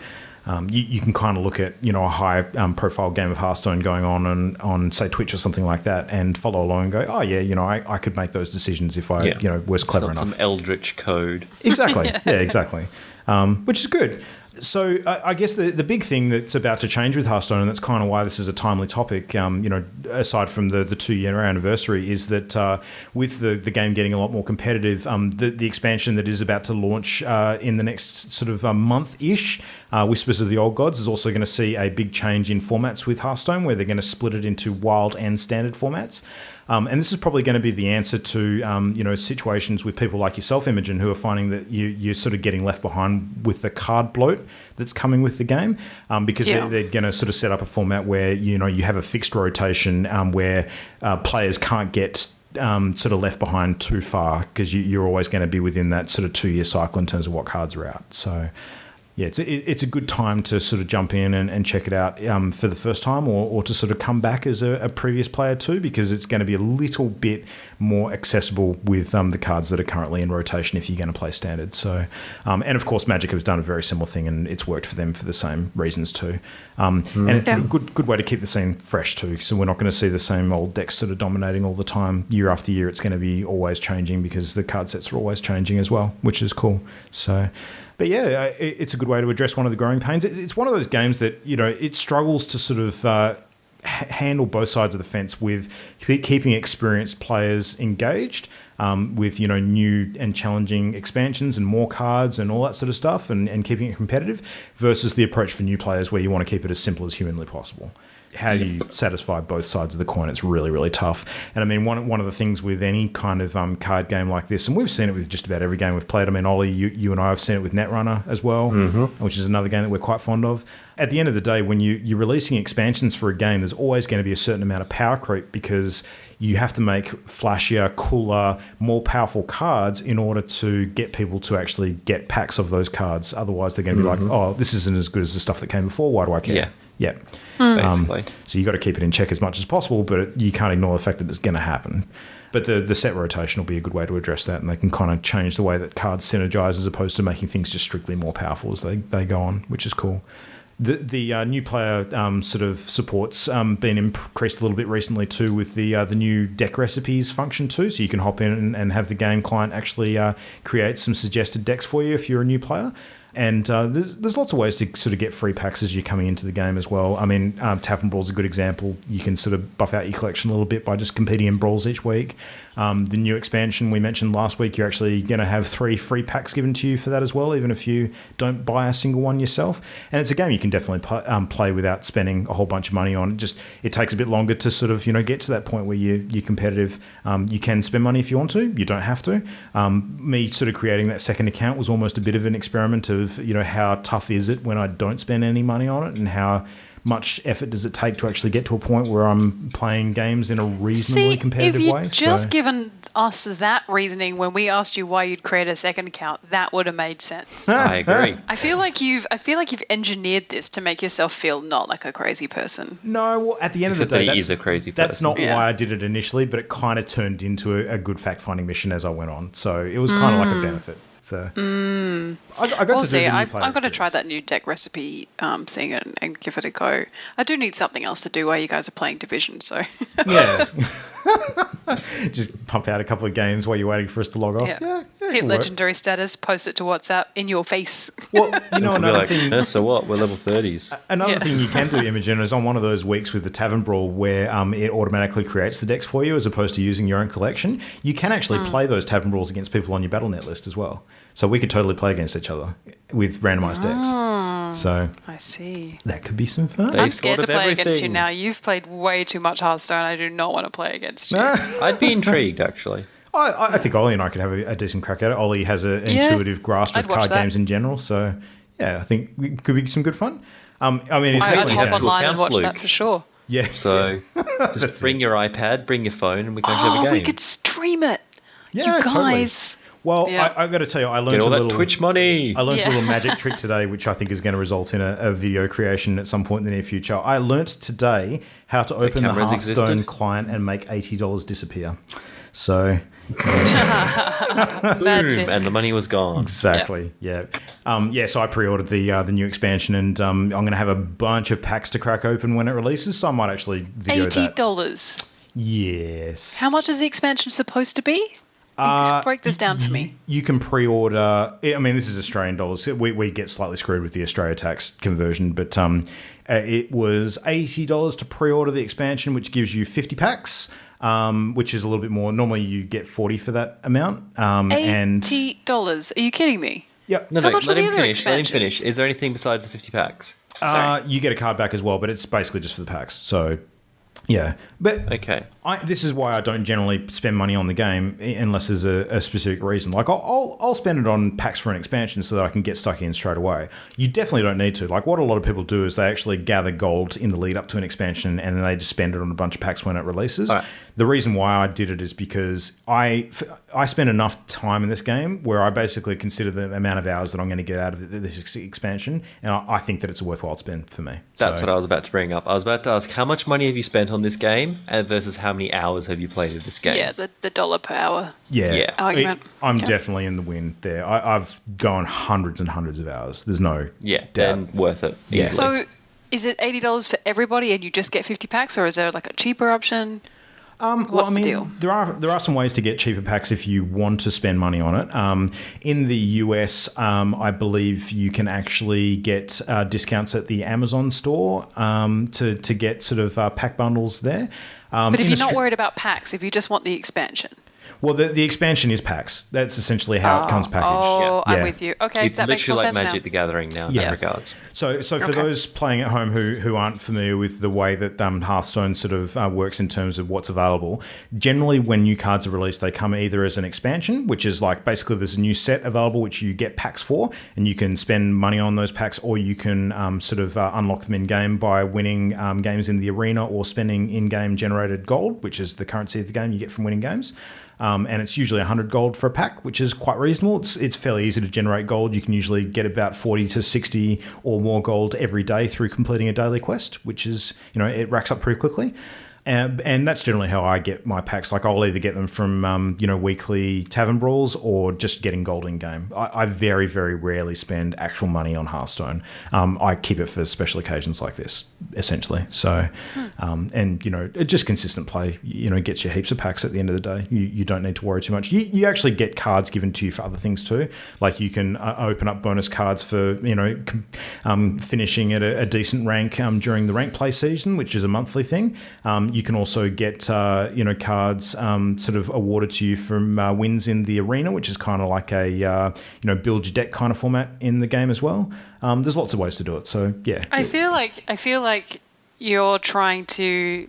you can kind of look at, you know, a high profile game of Hearthstone going on say Twitch or something like that, and follow along and go, oh yeah, you know, I could make those decisions if I, you know, was clever enough. Some eldritch code. Exactly. Yeah, exactly. Which is good. So I guess the big thing that's about to change with Hearthstone, and that's kind of why this is a timely topic, you know, aside from the 2-year anniversary, is that with the game getting a lot more competitive, the expansion that is about to launch in the next sort of month-ish, Whispers of the Old Gods, is also going to see a big change in formats with Hearthstone, where they're going to split it into wild and standard formats. And this is probably going to be the answer to, you know, situations with people like yourself, Imogen, who are finding that you're sort of getting left behind with the card bloat that's coming with the game, because they're going to sort of set up a format where, you know, you have a fixed rotation where players can't get sort of left behind too far, because you're always going to be within that sort of 2-year cycle in terms of what cards are out. So yeah, it's a good time to sort of jump in and check it out for the first time, or to sort of come back as a previous player too, because it's going to be a little bit more accessible with the cards that are currently in rotation if you're going to play standard. So, and of course, Magic has done a very similar thing, and it's worked for them for the same reasons too. And a good way to keep the scene fresh too. So we're not going to see the same old decks sort of dominating all the time year after year. It's going to be always changing, because the card sets are always changing as well, which is cool. So. But yeah, it's a good way to address one of the growing pains. It's one of those games that, you know, it struggles to sort of handle both sides of the fence with keeping experienced players engaged with, you know, new and challenging expansions and more cards and all that sort of stuff, and keeping it competitive, versus the approach for new players where you want to keep it as simple as humanly possible. How do you satisfy both sides of the coin? It's really, really tough. And I mean, one of the things with any kind of card game like this, and we've seen it with just about every game we've played. I mean, Ollie, you and I have seen it with Netrunner as well, which is another game that we're quite fond of. At the end of the day, when you're releasing expansions for a game, there's always going to be a certain amount of power creep, because you have to make flashier, cooler, more powerful cards in order to get people to actually get packs of those cards. Otherwise, they're going to be like, oh, this isn't as good as the stuff that came before. Why do I care? Yeah. Basically. So you got to keep it in check as much as possible, but you can't ignore the fact that it's going to happen. But the set rotation will be a good way to address that, and they can kind of change the way that cards synergize, as opposed to making things just strictly more powerful as they go on, which is cool. The new player sort of support's been increased a little bit recently too, with the new deck recipes function too, so you can hop in and have the game client actually create some suggested decks for you if you're a new player. And there's lots of ways to sort of get free packs as you're coming into the game as well. I mean, Tavern Brawl's a good example. You can sort of buff out your collection a little bit by just competing in brawls each week. The new expansion we mentioned last week, you're actually going to have 3 free packs given to you for that as well, even if you don't buy a single one yourself. And it's a game you can definitely play without spending a whole bunch of money on. It takes a bit longer to sort of, you know, get to that point where you're competitive. You can spend money if you want to. You don't have to. Me sort of creating that second account was almost a bit of an experiment of, you know, how tough is it when I don't spend any money on it, and how much effort does it take to actually get to a point where I'm playing games in a reasonably competitive way? If you'd just given us that reasoning when we asked you why you'd create a second account, that would have made sense. I agree. I feel like you've engineered this to make yourself feel not like a crazy person. No, well, at the end of the day, he's a crazy person. That's not why I did it initially, but it kind of turned into a good fact-finding mission as I went on. So it was kind of like a benefit. So I got to do the new I've got to try that new deck recipe thing and give it a go. I do need something else to do while you guys are playing Division, so yeah. Just pump out a couple of games while you're waiting for us to log off. Yeah, hit legendary status, post it to WhatsApp in your face. Well, you know, another thing. So what? We're level 30s. Another thing you can do, Imogen, is on one of those weeks with the Tavern Brawl where it automatically creates the decks for you as opposed to using your own collection. You can actually play those Tavern Brawls against people on your BattleNet list as well. So we could totally play against each other with randomized decks. So I see. That could be some fun. I'm scared to play against you now. You've played way too much Hearthstone. I do not want to play against you. I'd be intrigued, actually. I think Ollie and I could have a decent crack at it. Ollie has an intuitive grasp of card games in general. So, yeah, I think it could be some good fun. I mean, it's definitely hop online and watch that for sure. Yeah. So just bring your iPad, bring your phone, and we can have a game. We could stream it. Yeah, you guys. Totally. Well, I got to tell you, I learned Get all a little Twitch money. I learned a little magic trick today, which I think is going to result in a video creation at some point in the near future. I learnt today how to open the Hearthstone client and make $80 disappear. So Bad tip. And the money was gone. exactly, yeah. So I pre-ordered the new expansion, and I'm going to have a bunch of packs to crack open when it releases. So I might actually video that. $80. Yes. How much is the expansion supposed to be? Break this down for me. You can pre-order. I mean, this is Australian dollars. We get slightly screwed with the Australia tax conversion, but it was $80 to pre-order the expansion, which gives you 50 packs, which is a little bit more. Normally, you get 40 for that amount. $80. Are you kidding me? Yeah. No, How much let were the him other finish. Let him expansions? finish. Is there anything besides the 50 packs? Sorry. You get a card back as well, but it's basically just for the packs. So, yeah. But Okay. this is why I don't generally spend money on the game unless there's a specific reason. Like I'll spend it on packs for an expansion so that I can get stuck in straight away. You definitely don't need to. Like what a lot of people do is they actually gather gold in the lead up to an expansion and then they just spend it on a bunch of packs when it releases. All right. The reason why I did it is because I spend enough time in this game where I basically consider the amount of hours that I'm going to get out of this expansion, and I think that it's a worthwhile spend for me. That's what I was about to bring up. I was about to ask, how much money have you spent on this game versus how many hours have you played of this game? Yeah, the dollar per hour. Yeah. Argument. I'm Okay. definitely in the win there. I've gone hundreds and hundreds of hours. There's no Yeah, doubt. then worth it. Yeah. Easily. So is it $80 for everybody and you just get 50 packs, or is there like a cheaper option? What's the deal? There are some ways to get cheaper packs if you want to spend money on it. In the US, I believe you can actually get discounts at the Amazon store to get sort of pack bundles there. But if in you're not Austra- worried about packs, if you just want the expansion. Well, the expansion is packs. That's essentially how it comes packaged. Oh, Yeah. I'm with you. Okay, It's that makes more literally like sense Magic now. the Gathering now in Yeah. that regards. So for Okay. those playing at home who aren't familiar with the way that Hearthstone sort of works in terms of what's available, generally when new cards are released, they come either as an expansion, which is like basically there's a new set available which you get packs for, and you can spend money on those packs, or you can unlock them in game by winning games in the arena or spending in-game generated gold, which is the currency of the game you get from winning games. And it's usually 100 gold for a pack, which is quite reasonable. It's fairly easy to generate gold. You can usually get about 40 to 60 or more gold every day through completing a daily quest, which is, it racks up pretty quickly. And that's generally how I get my packs. Like I'll either get them from, weekly tavern brawls or just getting gold in game. I very, very rarely spend actual money on Hearthstone. I keep it for special occasions like this, essentially. So, just consistent play, gets you heaps of packs at the end of the day. You don't need to worry too much. You actually get cards given to you for other things too. Like you can open up bonus cards for, finishing at a decent rank during the rank play season, which is a monthly thing. You can also get, cards sort of awarded to you from wins in the arena, which is kind of like a, build your deck kind of format in the game as well. There's lots of ways to do it. So, yeah. I feel like you're trying to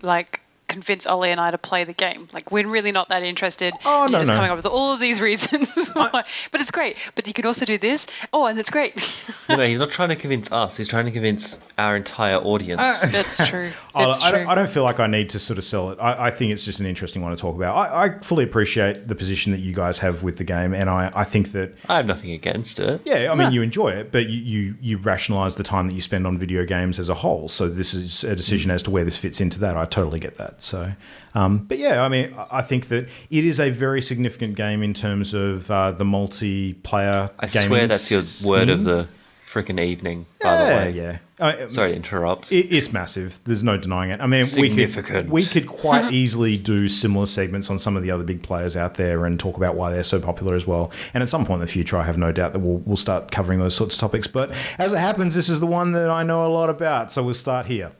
convince Ollie and I to play the game. Like we're really not that interested. Oh, You're no, just no. coming up with all of these reasons. But it's great. But you can also do this. Oh, and it's great. He's not trying to convince us. He's trying to convince our entire audience. That's true. That's true. I don't feel like I need to sort of sell it. I think it's just an interesting one to talk about. I fully appreciate the position that you guys have with the game, and I think that... I have nothing against it. Yeah, I mean, you enjoy it, but you rationalise the time that you spend on video games as a whole. So this is a decision as to where this fits into that. I totally get that. So, but yeah, I mean, I think that it is a very significant game in terms of the multiplayer I gaming swear that's your word of scene. the freaking evening, by the way. Yeah. Sorry to interrupt. It's massive. There's no denying it. I mean, Significant. we could quite easily do similar segments on some of the other big players out there and talk about why they're so popular as well. And at some point in the future, I have no doubt that we'll start covering those sorts of topics. But as it happens, this is the one that I know a lot about, so we'll start here.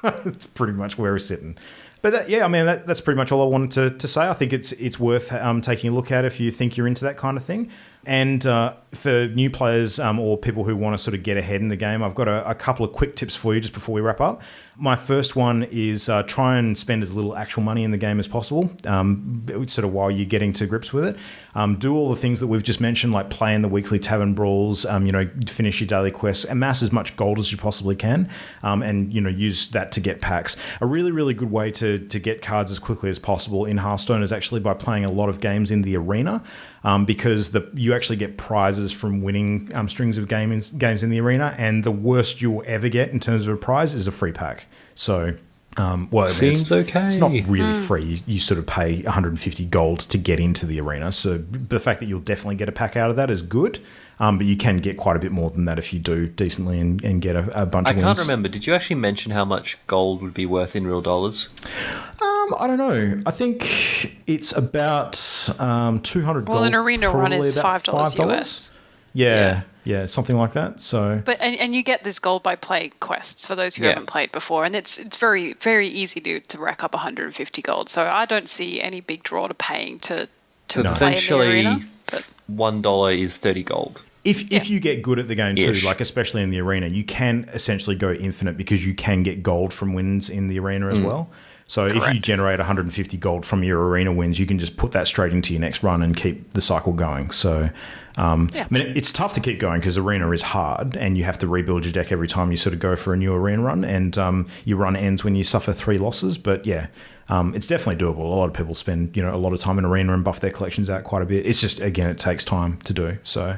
It's pretty much where we're sitting. But that's pretty much all I wanted to say. I think it's worth taking a look at if you think you're into that kind of thing. And for new players or people who want to sort of get ahead in the game, I've got a couple of quick tips for you just before we wrap up. My first one is try and spend as little actual money in the game as possible, sort of while you're getting to grips with it. Do all the things that we've just mentioned, like play in the weekly tavern brawls, finish your daily quests, amass as much gold as you possibly can, and use that to get packs. A really, really good way to get cards as quickly as possible in Hearthstone is actually by playing a lot of games in the arena, because you actually get prizes from winning strings of games in the arena, and the worst you'll ever get in terms of a prize is a free pack. So Well, Seems okay. It's not really free. You sort of pay 150 gold to get into the arena. So the fact that you'll definitely get a pack out of that is good. But you can get quite a bit more than that if you do decently and get a bunch of wins. I can't remember. Did you actually mention how much gold would be worth in real dollars? I don't know. I think it's about 200 gold. Well, an arena run is $5 $5 US. Yeah, something like that. So, But and you get this gold by play quests for those who haven't played before, and it's very, very easy to rack up 150 gold. So I don't see any big draw to paying to play in the Essentially, arena. But $1 is 30 gold. If you get good at the game too, Ish. like especially in the arena, you can essentially go infinite because you can get gold from wins in the arena as well. So if you generate 150 gold from your arena wins, you can just put that straight into your next run and keep the cycle going. So, I mean, it's tough to keep going because arena is hard and you have to rebuild your deck every time you sort of go for a new arena run, and your run ends when you suffer 3 losses. But yeah, it's definitely doable. A lot of people spend a lot of time in arena and buff their collections out quite a bit. It's just, again, it takes time to do. So.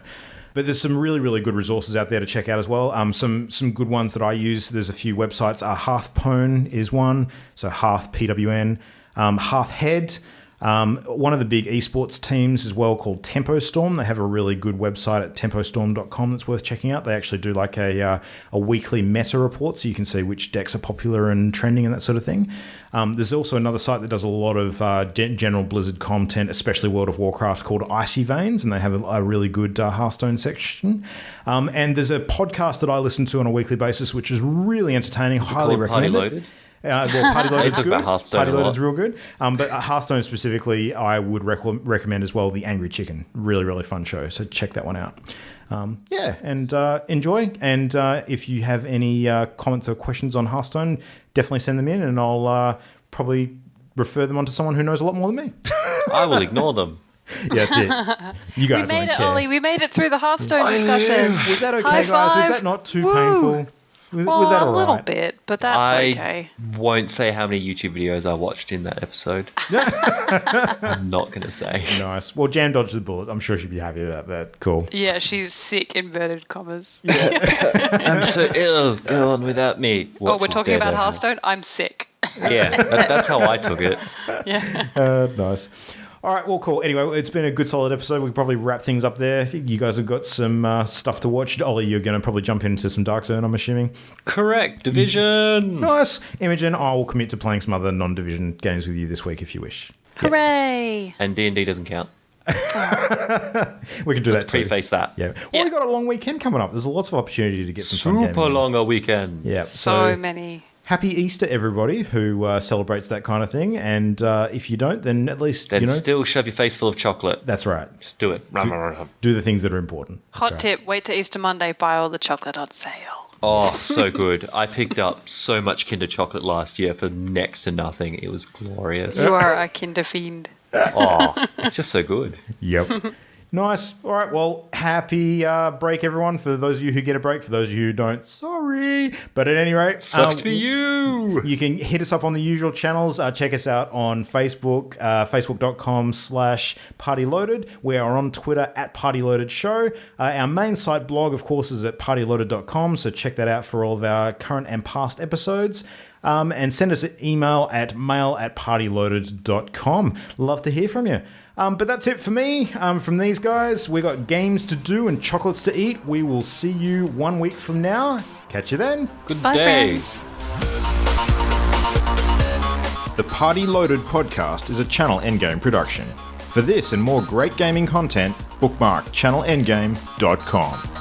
But there's some really, really good resources out there to check out as well. Some good ones that I use. There's a few websites. Hearthstone is one. So Hearth, PWN. Hearthhead. One of the big esports teams as well called TempoStorm. They have a really good website at tempostorm.com that's worth checking out. They actually do like a weekly meta report so you can see which decks are popular and trending and that sort of thing. There's also another site that does a lot of general Blizzard content, especially World of Warcraft, called Icy Veins, and they have a really good Hearthstone section. And there's a podcast that I listen to on a weekly basis, which is really entertaining. Highly recommend it. Loaded? Well, Party Loaded's good. Party Loaded's real good. But Hearthstone specifically, I would recommend as well The Angry Chicken. Really, really fun show. So check that one out. Enjoy. And if you have any comments or questions on Hearthstone, definitely send them in, and I'll probably refer them on to someone who knows a lot more than me. I will ignore them. Yeah, that's it. You guys we made it, care. Ollie. We made it through the Hearthstone discussion. Was that okay, High guys? five. Was that not too Woo. painful? Was that all right? A little bit, but that's I okay. won't say how many YouTube videos I watched in that episode. I'm not going to say. Nice. Well, Jan dodged the bullet. I'm sure she'd be happy about that. Cool. Yeah, she's sick, inverted commas. I'm so ill. Go on without me. We're talking about Hearthstone? I'm sick. Yeah, that's how I took it. Yeah. Nice. All right, well, cool. Anyway, it's been a good, solid episode. We can probably wrap things up there. You guys have got some stuff to watch. Ollie, you're going to probably jump into some Dark Zone, I'm assuming. Correct. Division. Nice. Imogen, I will commit to playing some other non-Division games with you this week if you wish. Hooray! And D&D doesn't count. We can do that too. Preface that. Yeah. Well, we've got a long weekend coming up. There's lots of opportunity to get some fun gaming. Super longer weekend. Yeah. So many. Happy Easter, everybody who celebrates that kind of thing. And if you don't, then at least, still shove your face full of chocolate. That's right. Just do it. Do the things that are important. Hot tip, wait till Easter Monday, buy all the chocolate on sale. Oh, so good. I picked up so much Kinder Chocolate last year for next to nothing. It was glorious. You are a Kinder fiend. Oh, it's just so good. Yep. Nice. All right. Well, happy break, everyone. For those of you who get a break, for those of you who don't, sorry. But at any rate, sucks for you. You can hit us up on the usual channels. Check us out on Facebook, facebook.com/partyloaded. We are on Twitter at partyloadedshow. Our main site blog, of course, is at partyloaded.com. So check that out for all of our current and past episodes. And send us an email at mail@partyloaded.com. Love to hear from you. But that's it for me. From these guys, we got games to do and chocolates to eat. We will see you 1 week from now. Catch you then. Good Bye, day. friends. The Party Loaded podcast is a Channel Endgame production. For this and more great gaming content, bookmark channelendgame.com.